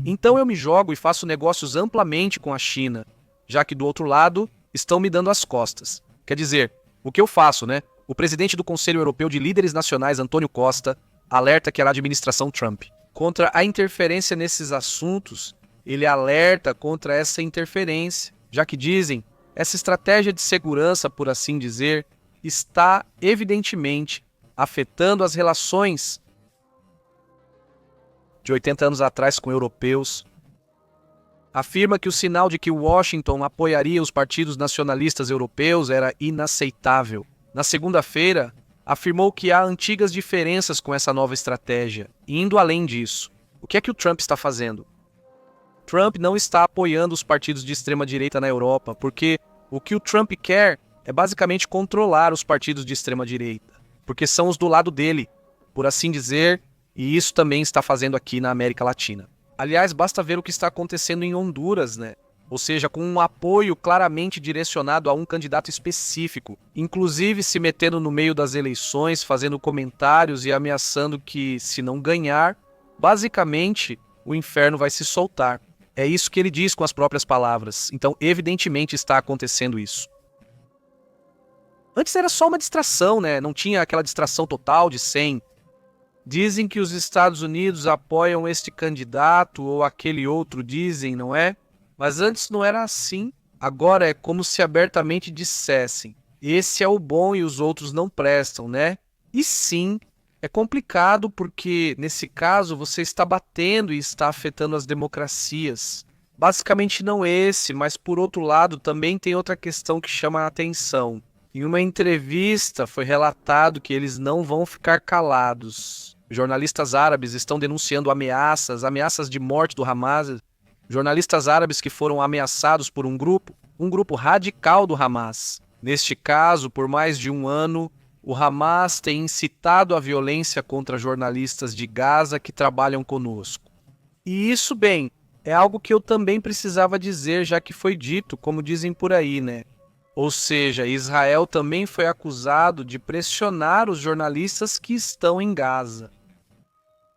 então eu me jogo e faço negócios amplamente com a China, já que do outro lado estão me dando as costas. Quer dizer, o que eu faço, né? O presidente do Conselho Europeu de Líderes Nacionais, Antônio Costa, alerta que era a administração Trump. Contra a interferência nesses assuntos, ele alerta contra essa interferência, já que dizem, essa estratégia de segurança, por assim dizer, está evidentemente afetando as relações de 80 anos atrás com europeus. Afirma que o sinal de que Washington apoiaria os partidos nacionalistas europeus era inaceitável. Na segunda-feira, afirmou que há antigas diferenças com essa nova estratégia, indo além disso. O que é que o Trump está fazendo? Trump não está apoiando os partidos de extrema-direita na Europa, porque o que o Trump quer é basicamente controlar os partidos de extrema-direita, porque são os do lado dele, por assim dizer, e isso também está fazendo aqui na América Latina. Aliás, basta ver o que está acontecendo em Honduras, né? Ou seja, com um apoio claramente direcionado a um candidato específico, inclusive se metendo no meio das eleições, fazendo comentários e ameaçando que, se não ganhar, basicamente o inferno vai se soltar. É isso que ele diz com as próprias palavras. Então, evidentemente está acontecendo isso. Antes era só uma distração, né? Não tinha aquela distração total de 100. Dizem que os Estados Unidos apoiam este candidato ou aquele outro, dizem, não é? Mas antes não era assim. Agora é como se abertamente dissessem: esse é o bom e os outros não prestam, né? E sim, é complicado porque, nesse caso, você está batendo e está afetando as democracias. Basicamente não esse, mas por outro lado também tem outra questão que chama a atenção. Em uma entrevista foi relatado que eles não vão ficar calados. Jornalistas árabes estão denunciando ameaças de morte do Hamas. Jornalistas árabes que foram ameaçados por um grupo radical do Hamas. Neste caso, por mais de um ano, o Hamas tem incitado a violência contra jornalistas de Gaza que trabalham conosco. E isso, é algo que eu também precisava dizer, já que foi dito, como dizem por aí, né? Ou seja, Israel também foi acusado de pressionar os jornalistas que estão em Gaza.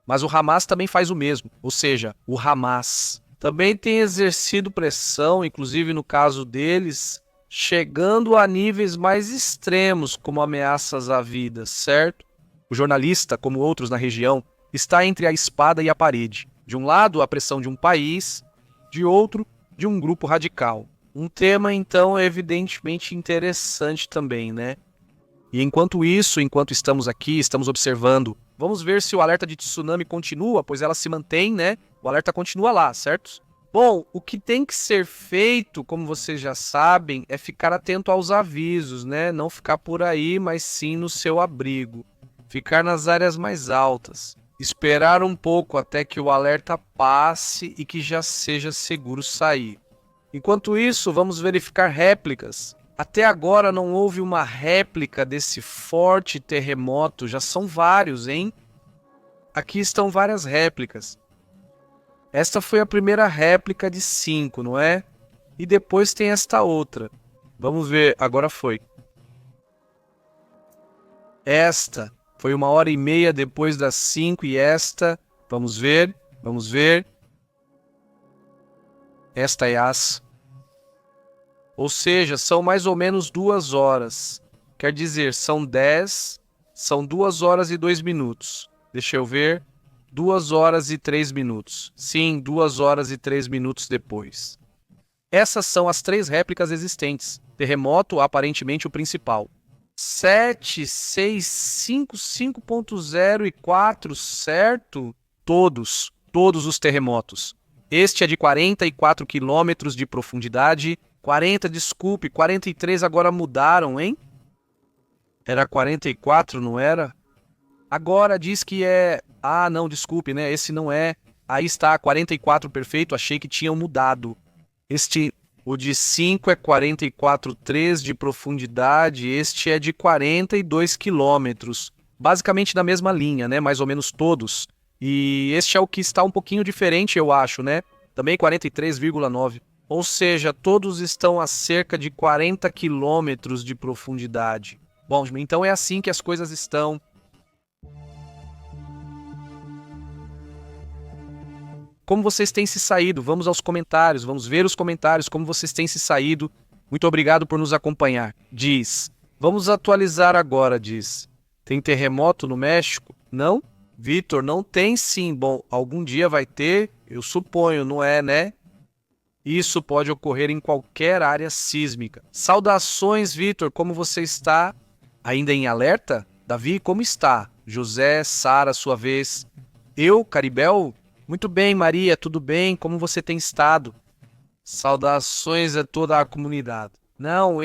Mas o Hamas também faz o mesmo, ou seja, o Hamas também tem exercido pressão, inclusive no caso deles, chegando a níveis mais extremos, como ameaças à vida, certo? O jornalista, como outros na região, está entre a espada e a parede. De um lado, a pressão de um país, de outro, de um grupo radical. Um tema, então, evidentemente interessante também, né? E enquanto estamos aqui, estamos observando, vamos ver se o alerta de tsunami continua, pois ela se mantém, né? O alerta continua lá, certo? Bom, o que tem que ser feito, como vocês já sabem, é ficar atento aos avisos, né? Não ficar por aí, mas sim no seu abrigo. Ficar nas áreas mais altas. Esperar um pouco até que o alerta passe e que já seja seguro sair. Enquanto isso, vamos verificar réplicas. Até agora não houve uma réplica desse forte terremoto, já são vários, hein? Aqui estão várias réplicas. Esta foi a primeira réplica de 5, não é? E depois tem esta outra. Vamos ver, agora foi. Esta foi 1h30 depois das 5 e esta, vamos ver. Esta é as. Ou seja, são mais ou menos 2 horas. Quer dizer, são 2 horas e 2 minutos. Deixa eu ver. 2 horas e 3 minutos. Sim, 2 horas e 3 minutos depois. Essas são as 3 réplicas existentes. Terremoto, aparentemente o principal. 7, 6, 5, 5.0 e 4, certo? Todos os terremotos. Este é de 44 quilômetros de profundidade. 43 agora mudaram, hein? Era 44, não era? Agora diz que é... Ah, não, desculpe, né? Esse não é. Aí está, 44, perfeito. Achei que tinham mudado. O de 5 é 44,3 de profundidade. Este é de 42 quilômetros. Basicamente na mesma linha, né? Mais ou menos todos. E este é o que está um pouquinho diferente, eu acho, né? Também 43,9. Ou seja, todos estão a cerca de 40 quilômetros de profundidade. Bom, então é assim que as coisas estão. Como vocês têm se saído? Vamos aos comentários, vamos ver os comentários, como vocês têm se saído. Muito obrigado por nos acompanhar. Diz, vamos atualizar agora, diz. Tem terremoto no México? Não? Vitor, não tem sim. Bom, algum dia vai ter, eu suponho, não é, né? Isso pode ocorrer em qualquer área sísmica. Saudações, Vitor, como você está? Ainda em alerta? Davi, como está? José, Sara, sua vez. Eu, Caribel? Muito bem, Maria, tudo bem? Como você tem estado? Saudações a toda a comunidade. Não,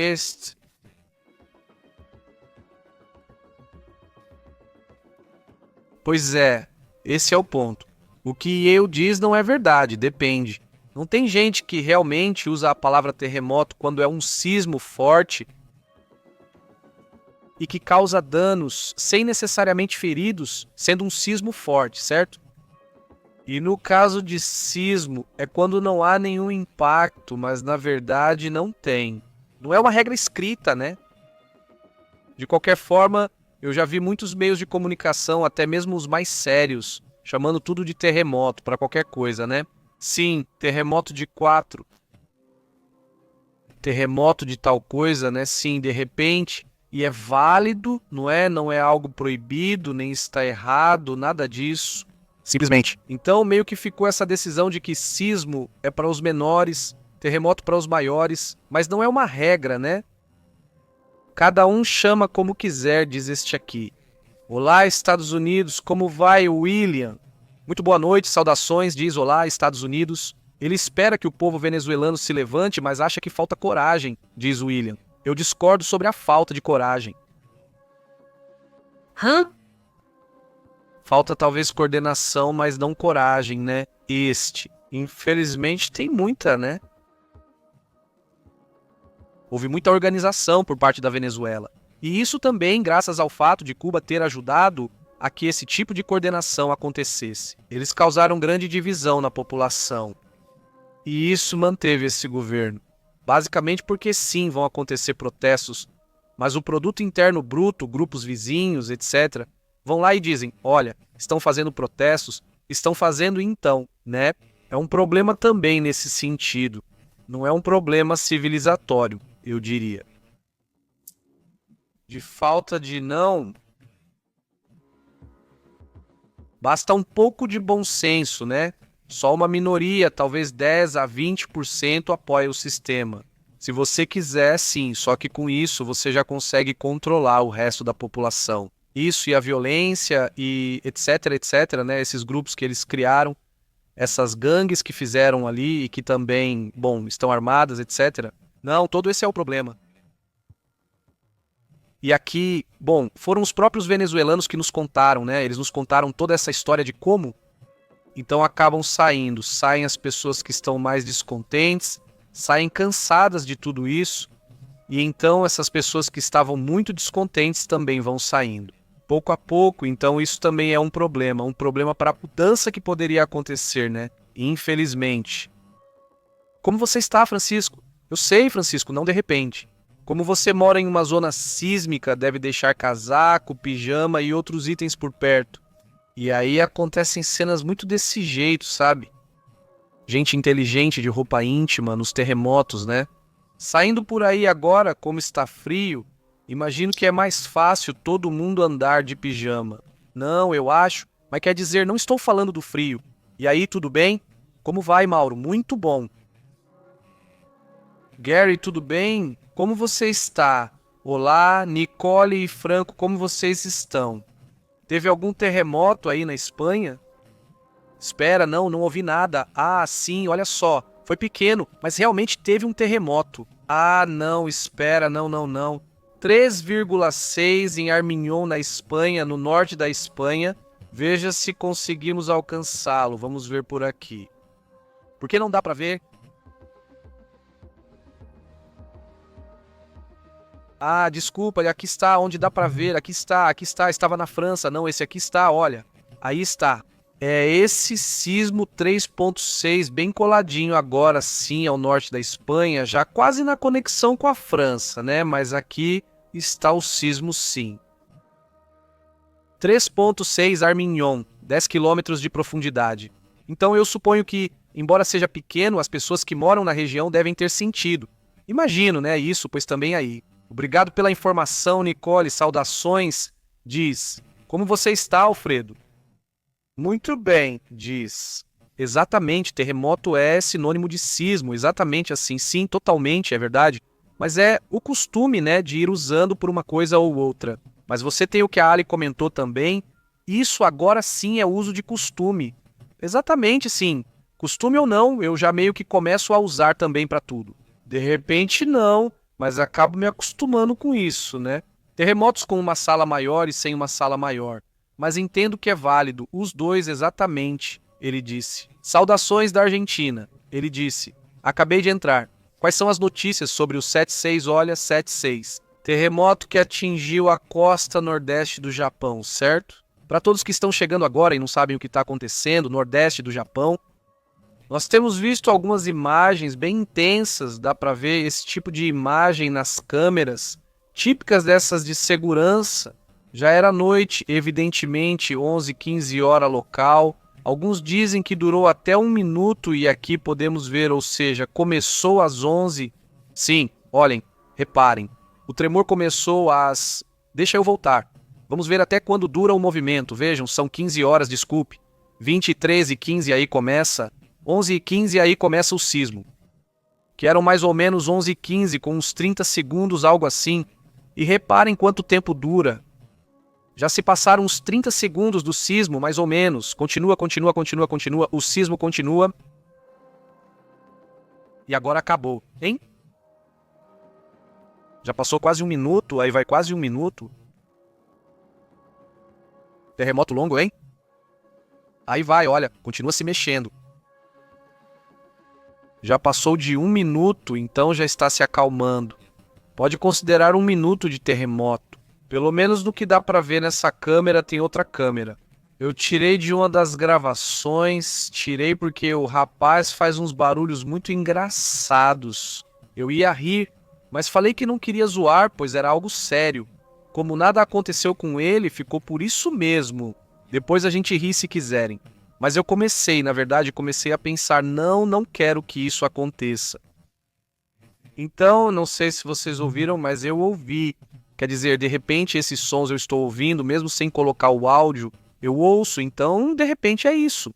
Pois é, esse é o ponto. O que eu diz não é verdade, depende. Não tem gente que realmente usa a palavra terremoto quando é um sismo forte e que causa danos sem necessariamente feridos, sendo um sismo forte, certo? E no caso de sismo, é quando não há nenhum impacto, mas na verdade não tem. Não é uma regra escrita, né? De qualquer forma, eu já vi muitos meios de comunicação, até mesmo os mais sérios, chamando tudo de terremoto para qualquer coisa, né? Sim, terremoto de 4. Terremoto de tal coisa, né? Sim, de repente. E é válido, não é? Não é algo proibido, nem está errado, nada disso. Simplesmente. Então, meio que ficou essa decisão de que sismo é para os menores, terremoto para os maiores, mas não é uma regra, né? Cada um chama como quiser, diz este aqui. Olá, Estados Unidos, como vai, William? Muito boa noite, saudações, diz olá, Estados Unidos. Ele espera que o povo venezuelano se levante, mas acha que falta coragem, diz William. Eu discordo sobre a falta de coragem. Hã? Falta talvez coordenação, mas não coragem, né? Infelizmente, tem muita, né? Houve muita organização por parte da Venezuela. E isso também graças ao fato de Cuba ter ajudado a que esse tipo de coordenação acontecesse. Eles causaram grande divisão na população. E isso manteve esse governo. Basicamente porque sim, vão acontecer protestos, mas o produto interno bruto, grupos vizinhos, etc., vão lá e dizem, olha, estão fazendo protestos, estão fazendo então, né? É um problema também nesse sentido. Não é um problema civilizatório, eu diria. De falta de não... Basta um pouco de bom senso, né? Só uma minoria, talvez 10 a 20% apoia o sistema. Se você quiser, sim, só que com isso você já consegue controlar o resto da população. Isso e a violência e etc, né? Esses grupos que eles criaram, essas gangues que fizeram ali e que também, bom, estão armadas, etc. Não, todo esse é o problema. E aqui, bom, foram os próprios venezuelanos que nos contaram, né? Eles nos contaram toda essa história de como. Então acabam saindo. Saem as pessoas que estão mais descontentes, saem cansadas de tudo isso. E então essas pessoas que estavam muito descontentes também vão saindo. Pouco a pouco, então isso também é um problema para a mudança que poderia acontecer, né? Infelizmente. Como você está, Francisco? Eu sei, Francisco, não de repente. Como você mora em uma zona sísmica, deve deixar casaco, pijama e outros itens por perto. E aí acontecem cenas muito desse jeito, sabe? Gente inteligente de roupa íntima nos terremotos, né? Saindo por aí agora, como está frio, imagino que é mais fácil todo mundo andar de pijama. Não, eu acho, mas quer dizer, não estou falando do frio. E aí, tudo bem? Como vai, Mauro? Muito bom. Gary, tudo bem? Como você está? Olá, Nicole e Franco, como vocês estão? Teve algum terremoto aí na Espanha? Espera, não ouvi nada. Ah, sim, olha só. Foi pequeno, mas realmente teve um terremoto. Ah, não, espera, não. 3,6 em Arminhon, na Espanha, no norte da Espanha. Veja se conseguimos alcançá-lo. Vamos ver por aqui. Por que não dá para ver? Ah, desculpa, aqui está, onde dá para ver. Aqui está, estava na França. Não, esse aqui está, olha. Aí está. É esse sismo 3,6 bem coladinho agora sim ao norte da Espanha, já quase na conexão com a França, né? Mas aqui está o sismo sim. 3,6 Arminhon, 10 quilômetros de profundidade. Então eu suponho que, embora seja pequeno, as pessoas que moram na região devem ter sentido. Imagino, né? Isso, pois também aí. Obrigado pela informação, Nicole. Saudações. Diz. Como você está, Alfredo? Muito bem, diz. Exatamente, terremoto é sinônimo de sismo, exatamente assim, sim, totalmente, é verdade. Mas é o costume, né, de ir usando por uma coisa ou outra. Mas você tem o que a Ali comentou também, isso agora sim é uso de costume. Exatamente, sim. Costume ou não, eu já meio que começo a usar também para tudo. De repente não, mas acabo me acostumando com isso, né? Terremotos com uma sala maior e sem uma sala maior. Mas entendo que é válido, os dois exatamente, ele disse. Saudações da Argentina, ele disse. Acabei de entrar. Quais são as notícias sobre o 7,6? Olha, 7,6. Terremoto que atingiu a costa nordeste do Japão, certo? Para todos que estão chegando agora e não sabem o que está acontecendo, nordeste do Japão, nós temos visto algumas imagens bem intensas, dá para ver esse tipo de imagem nas câmeras, típicas dessas de segurança. Já era noite, evidentemente, 11, 15 horas local. Alguns dizem que durou até 1 minuto e aqui podemos ver, ou seja, começou às 11. Sim, olhem, reparem. O tremor começou às... Deixa eu voltar. Vamos ver até quando dura o movimento. Vejam, são 15 horas, desculpe. 23 e 15 aí começa. 11 e 15 aí começa o sismo. Que eram mais ou menos 11 e 15, com uns 30 segundos, algo assim. E reparem quanto tempo dura. Já se passaram uns 30 segundos do sismo, mais ou menos. Continua. O sismo continua. E agora acabou, hein? Já passou quase 1 minuto, aí vai quase 1 minuto. Terremoto longo, hein? Aí vai, olha, continua se mexendo. Já passou de 1 minuto, então já está se acalmando. Pode considerar 1 minuto de terremoto. Pelo menos no que dá pra ver nessa câmera, tem outra câmera. Eu tirei de uma das gravações, tirei porque o rapaz faz uns barulhos muito engraçados. Eu ia rir, mas falei que não queria zoar, pois era algo sério. Como nada aconteceu com ele, ficou por isso mesmo. Depois a gente ri se quiserem. Mas eu comecei a pensar, não quero que isso aconteça. Então, não sei se vocês ouviram, mas eu ouvi. Quer dizer, de repente esses sons eu estou ouvindo, mesmo sem colocar o áudio, eu ouço, então de repente é isso.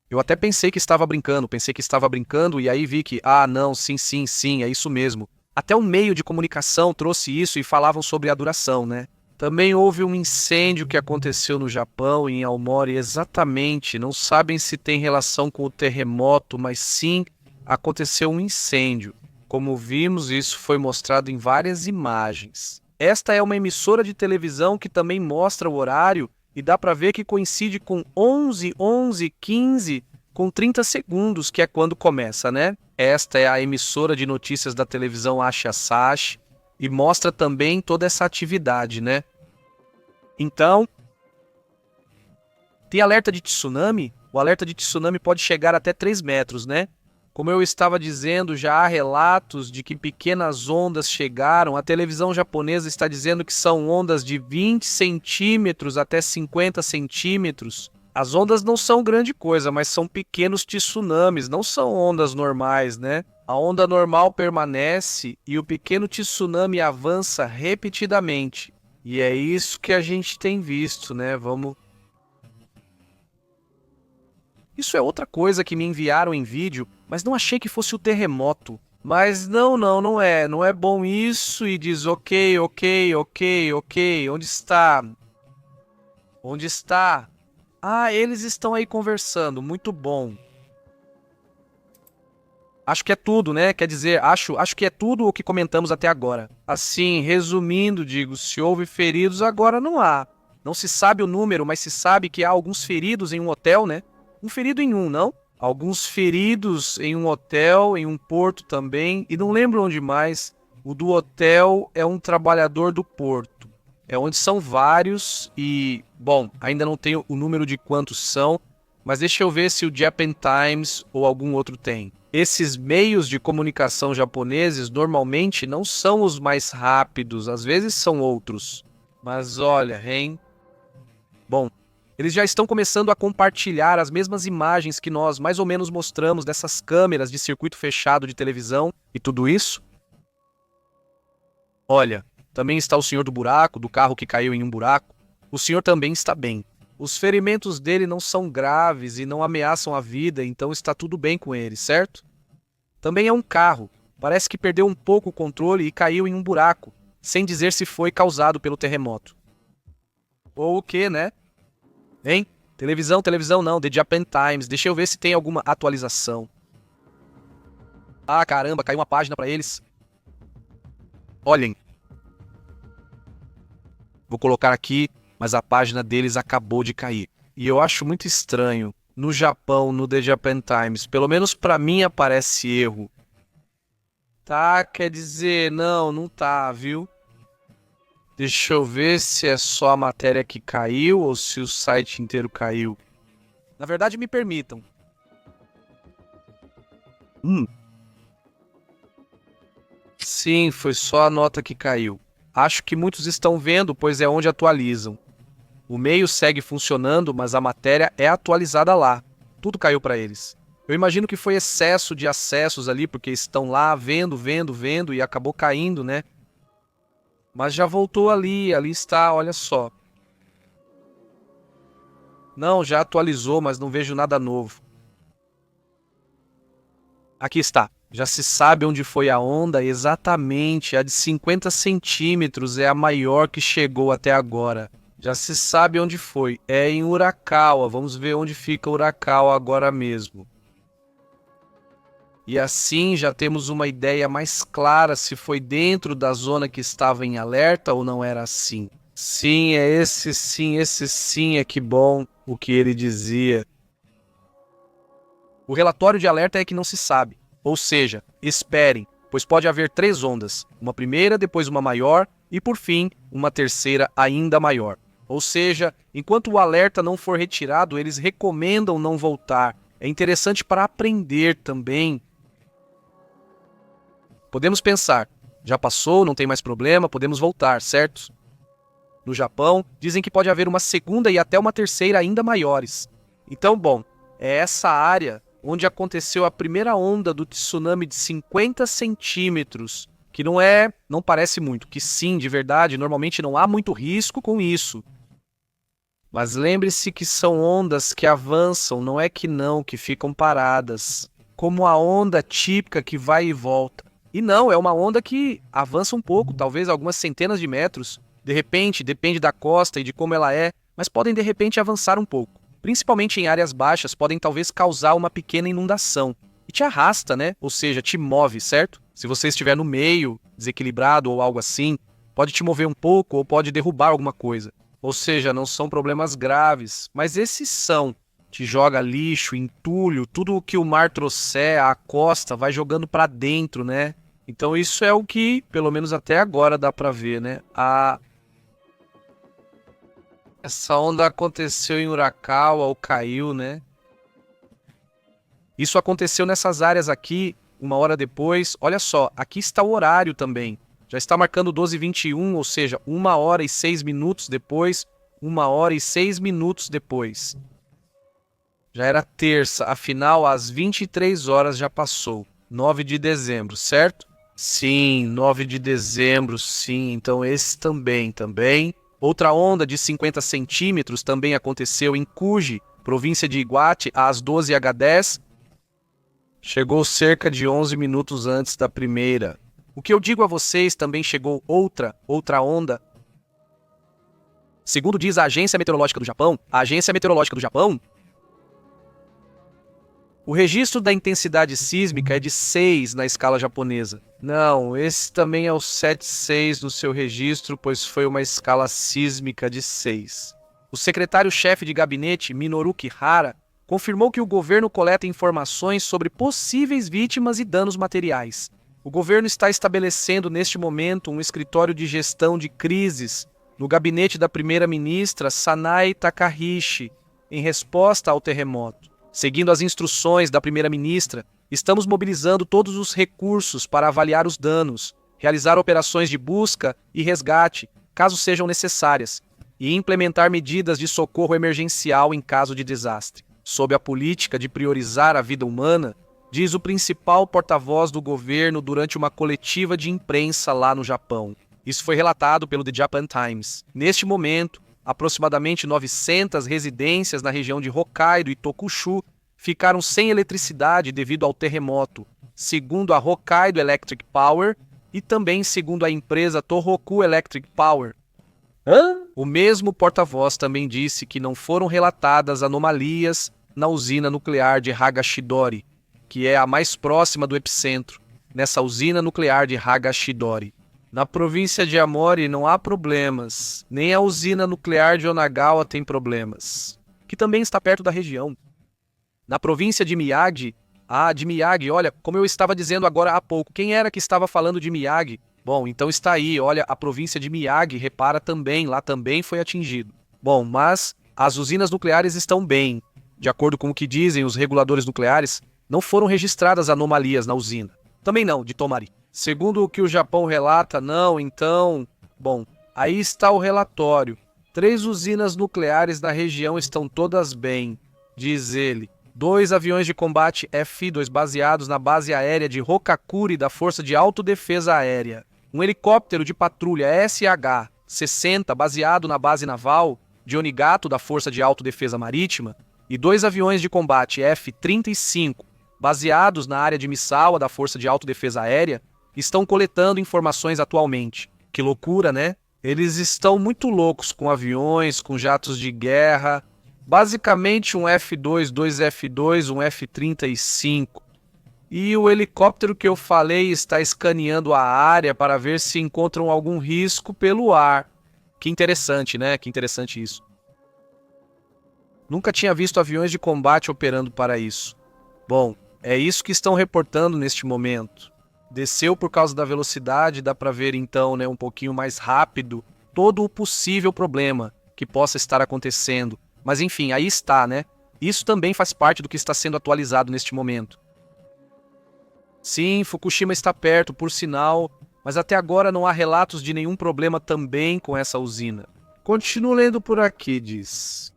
Eu até pensei que estava brincando e aí vi que, não, sim, é isso mesmo. Até o meio de comunicação trouxe isso e falavam sobre a duração, né? Também houve um incêndio que aconteceu no Japão, em Aomori, exatamente, não sabem se tem relação com o terremoto, mas sim, aconteceu um incêndio. Como vimos, isso foi mostrado em várias imagens. Esta é uma emissora de televisão que também mostra o horário e dá para ver que coincide com 11:15 com 30 segundos, que é quando começa, né? Esta é a emissora de notícias da televisão Asia Sash e mostra também toda essa atividade, né? Então, tem alerta de tsunami? O alerta de tsunami pode chegar até 3 metros, né? Como eu estava dizendo, já há relatos de que pequenas ondas chegaram. A televisão japonesa está dizendo que são ondas de 20 centímetros até 50 centímetros. As ondas não são grande coisa, mas são pequenos tsunamis, não são ondas normais, né? A onda normal permanece e o pequeno tsunami avança repetidamente. E é isso que a gente tem visto, né? Isso é outra coisa que me enviaram em vídeo, mas não achei que fosse o terremoto. Mas não é. Não é bom isso e diz ok. Onde está? Onde está? Ah, eles estão aí conversando, muito bom. Acho que é tudo, né? Quer dizer, acho que é tudo o que comentamos até agora. Assim, resumindo, digo, se houve feridos, agora não há. Não se sabe o número, mas se sabe que há alguns feridos em um hotel, né? Um ferido em um, não? Alguns feridos em um hotel, em um porto também, e não lembro onde mais. O do hotel é um trabalhador do porto. É onde são vários e, bom, ainda não tenho o número de quantos são, mas deixa eu ver se o Japan Times ou algum outro tem. Esses meios de comunicação japoneses normalmente não são os mais rápidos, às vezes são outros. Mas olha, hein? Bom, eles já estão começando a compartilhar as mesmas imagens que nós mais ou menos mostramos dessas câmeras de circuito fechado de televisão e tudo isso. Olha, também está o senhor do buraco, do carro que caiu em um buraco. O senhor também está bem. Os ferimentos dele não são graves e não ameaçam a vida, então está tudo bem com ele, certo? Também é um carro. Parece que perdeu um pouco o controle e caiu em um buraco, sem dizer se foi causado pelo terremoto. Ou o que, né? Hein? Televisão não, The Japan Times. Deixa eu ver se tem alguma atualização. Ah, caramba, caiu uma página para eles. Olhem. Vou colocar aqui, mas a página deles acabou de cair. E eu acho muito estranho. No Japão, no The Japan Times, pelo menos para mim aparece erro. Tá, quer dizer, não tá, viu? Deixa eu ver se é só a matéria que caiu ou se o site inteiro caiu. Na verdade, me permitam. Sim, foi só a nota que caiu. Acho que muitos estão vendo, pois é onde atualizam. O meio segue funcionando, mas a matéria é atualizada lá. Tudo caiu para eles. Eu imagino que foi excesso de acessos ali, porque estão lá vendo e acabou caindo, né? Mas já voltou ali está, olha só. Não, já atualizou, mas não vejo nada novo. Aqui está. Já se sabe onde foi a onda, exatamente. A de 50 centímetros é a maior que chegou até agora. Já se sabe onde foi. É em Urakawa. Vamos ver onde fica Urakawa agora mesmo. E assim já temos uma ideia mais clara se foi dentro da zona que estava em alerta ou não era assim. Sim, esse sim, é que bom o que ele dizia. O relatório de alerta é que não se sabe. Ou seja, esperem, pois pode haver 3 ondas. Uma primeira, depois uma maior e, por fim, uma terceira ainda maior. Ou seja, enquanto o alerta não for retirado, eles recomendam não voltar. É interessante para aprender também. Podemos pensar, já passou, não tem mais problema, podemos voltar, certo? No Japão, dizem que pode haver uma segunda e até uma terceira ainda maiores. Então, bom, é essa área onde aconteceu a primeira onda do tsunami de 50 centímetros, que não parece muito, que sim, de verdade, normalmente não há muito risco com isso. Mas lembre-se que são ondas que avançam, não é que ficam paradas, como a onda típica que vai e volta. E não, é uma onda que avança um pouco, talvez algumas centenas de metros. De repente, depende da costa e de como ela é, mas podem de repente avançar um pouco. Principalmente em áreas baixas, podem talvez causar uma pequena inundação. E te arrasta, né? Ou seja, te move, certo? Se você estiver no meio, desequilibrado ou algo assim, Pode te mover um pouco ou pode derrubar alguma coisa. Ou seja, não são problemas graves, mas esses são. Te joga lixo, entulho, tudo o que o mar trouxer, a costa, vai jogando para dentro, né? Então isso é o que, pelo menos até agora, dá para ver, né? Essa onda aconteceu em Urakawa ou caiu, né? Isso aconteceu nessas áreas aqui, 1 hora depois. Olha só, aqui está o horário também. Já está marcando 12h21, ou seja, 1 hora e 6 minutos depois. 1 hora e 6 minutos depois. Já era terça, afinal, às 23 horas já passou. 9 de dezembro, certo? Sim, 9 de dezembro, sim. Então esse também. Outra onda de 50 centímetros também aconteceu em Kuji, província de Iwate, às 12h10. Chegou cerca de 11 minutos antes da primeira. O que eu digo a vocês, também chegou outra onda. Segundo diz a Agência Meteorológica do Japão, o registro da intensidade sísmica é de 6 na escala japonesa. Não, esse também é o 7,6 no seu registro, pois foi uma escala sísmica de 6. O secretário-chefe de gabinete, Minoru Kihara, confirmou que o governo coleta informações sobre possíveis vítimas e danos materiais. O governo está estabelecendo neste momento um escritório de gestão de crises no gabinete da primeira-ministra Sanae Takaishi, em resposta ao terremoto. Seguindo as instruções da primeira-ministra, estamos mobilizando todos os recursos para avaliar os danos, realizar operações de busca e resgate, caso sejam necessárias, e implementar medidas de socorro emergencial em caso de desastre. Sob a política de priorizar a vida humana, diz o principal porta-voz do governo durante uma coletiva de imprensa lá no Japão. Isso foi relatado pelo The Japan Times. Neste momento, aproximadamente 900 residências na região de Hokkaido e Tokushu ficaram sem eletricidade devido ao terremoto, segundo a Hokkaido Electric Power e também segundo a empresa Tohoku Electric Power. O mesmo porta-voz também disse que não foram relatadas anomalias na usina nuclear de Hagashidori, que é a mais próxima do epicentro, nessa usina nuclear de Hagashidori. Na província de Amori não há problemas, nem a usina nuclear de Onagawa tem problemas, que também está perto da região. Na província de Miyagi, olha, como eu estava dizendo agora há pouco, quem era que estava falando de Miyagi? Bom, então está aí, olha, a província de Miyagi, repara também, lá também foi atingido. Bom, mas as usinas nucleares estão bem. De acordo com o que dizem os reguladores nucleares, não foram registradas anomalias na usina. Também não, de Tomari. Segundo o que o Japão relata, não, então... Bom, aí está o relatório. 3 usinas nucleares na região estão todas bem, diz ele. 2 aviões de combate F-2 baseados na base aérea de Hokakuri da Força de Autodefesa Aérea. Um helicóptero de patrulha SH-60 baseado na base naval de Onigato da Força de Autodefesa Marítima. E 2 aviões de combate F-35 baseados na área de Misawa da Força de Autodefesa Aérea estão coletando informações atualmente. Que loucura, né? Eles estão muito loucos com aviões, com jatos de guerra. Basicamente um F-2, 2 F-2, um F-35. E o helicóptero que eu falei está escaneando a área para ver se encontram algum risco pelo ar. Que interessante, né? Que interessante isso. Nunca tinha visto aviões de combate operando para isso. Bom, é isso que estão reportando neste momento. Desceu por causa da velocidade, dá para ver então, né, um pouquinho mais rápido todo o possível problema que possa estar acontecendo. Mas enfim, aí está, né? Isso também faz parte do que está sendo atualizado neste momento. Sim, Fukushima está perto, por sinal, mas até agora não há relatos de nenhum problema também com essa usina. Continuo lendo por aqui, diz.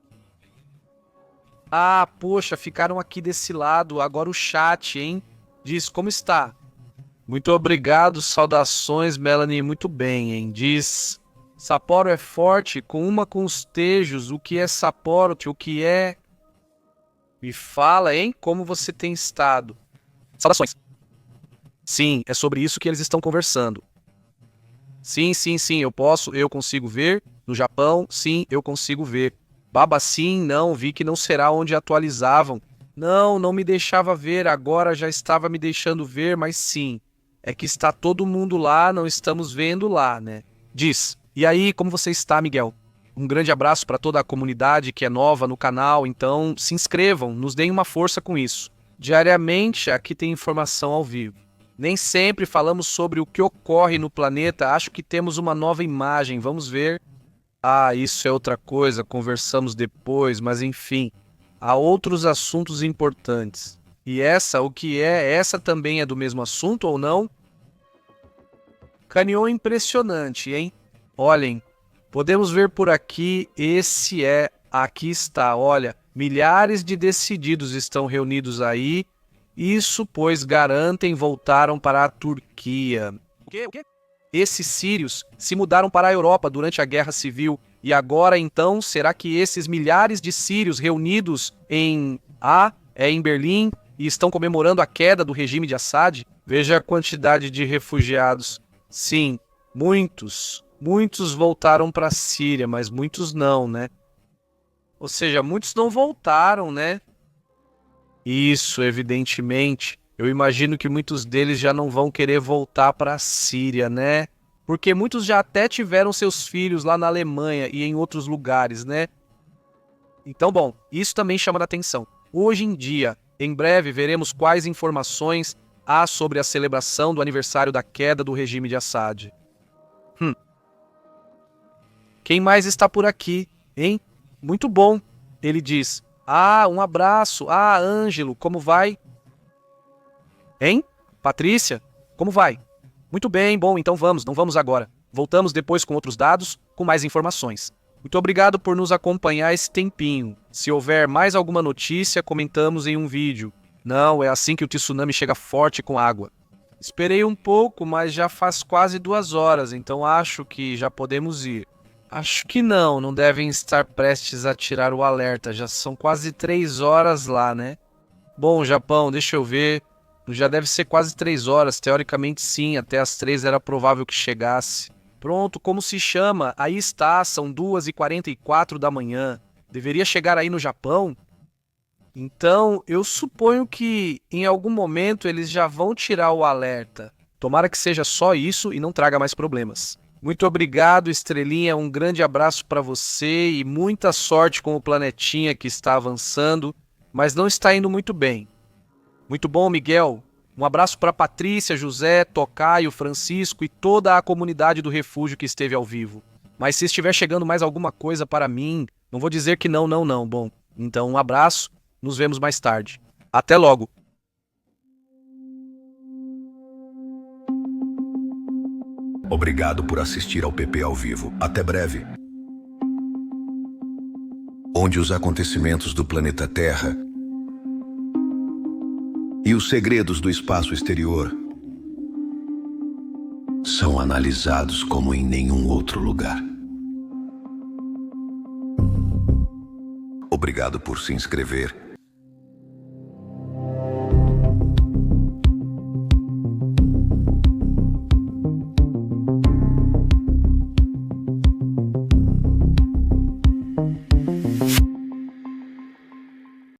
Ah, poxa, ficaram aqui desse lado, agora o chat, hein? Diz, como está? Muito obrigado, saudações, Melanie, muito bem, hein? Diz, Sapporo é forte, com os tejos, o que é Sapporo, o que é... Me fala, hein? Como você tem estado? Saudações. Sim, é sobre isso que eles estão conversando. Sim, eu consigo ver. No Japão, sim, eu consigo ver. Baba, sim, não, vi que não será onde atualizavam. Não me deixava ver, agora já estava me deixando ver, mas sim. É que está todo mundo lá, não estamos vendo lá, né? diz: "E aí, como você está, Miguel?" Um grande abraço para toda a comunidade que é nova no canal, então se inscrevam, nos deem uma força com isso. Diariamente aqui tem informação ao vivo. Nem sempre falamos sobre o que ocorre no planeta, acho que temos uma nova imagem, vamos ver. Ah, isso é outra coisa, conversamos depois, mas enfim, há outros assuntos importantes. E essa, o que é? Essa também é do mesmo assunto ou não? Canyon impressionante, hein? Olhem, podemos ver por aqui, aqui está, olha, milhares de decididos estão reunidos aí, isso pois garantem voltaram para a Turquia. O quê? Esses sírios se mudaram para a Europa durante a Guerra Civil, e agora então, será que esses milhares de sírios reunidos em Berlim e estão comemorando a queda do regime de Assad? Veja a quantidade de refugiados. Sim, muitos voltaram para a Síria, mas muitos não, né? Ou seja, muitos não voltaram, né? Isso, evidentemente. Eu imagino que muitos deles já não vão querer voltar para a Síria, né? Porque muitos já até tiveram seus filhos lá na Alemanha e em outros lugares, né? Então, bom, isso também chama a atenção. Hoje em dia, em breve, veremos quais informações há sobre a celebração do aniversário da queda do regime de Assad. Quem mais está por aqui, hein? Muito bom, ele diz. Ah, um abraço. Ah, Ângelo, como vai? Hein? Patrícia, como vai? Muito bem, bom, então vamos, não vamos agora. Voltamos depois com outros dados, com mais informações. Muito obrigado por nos acompanhar esse tempinho. Se houver mais alguma notícia, comentamos em um vídeo. Não, é assim que o tsunami chega forte com água. Esperei um pouco, mas já faz quase 2 horas, então acho que já podemos ir. Acho que não devem estar prestes a tirar o alerta, já são quase 3 horas lá, né? Bom, Japão, deixa eu ver, já deve ser quase 3 horas, teoricamente sim, até as 3 era provável que chegasse. Pronto, como se chama? Aí está, são 2h44 da manhã, deveria chegar aí no Japão? Então, eu suponho que em algum momento eles já vão tirar o alerta. Tomara que seja só isso e não traga mais problemas. Muito obrigado, Estrelinha, um grande abraço para você e muita sorte com o planetinha que está avançando, mas não está indo muito bem. Muito bom, Miguel. Um abraço para Patrícia, José, Tocaio, Francisco e toda a comunidade do refúgio que esteve ao vivo. Mas se estiver chegando mais alguma coisa para mim, não vou dizer que não. Bom, então um abraço, nos vemos mais tarde. Até logo. Obrigado por assistir ao PP ao vivo. Até breve. Onde os acontecimentos do planeta Terra e os segredos do espaço exterior são analisados como em nenhum outro lugar. Obrigado por se inscrever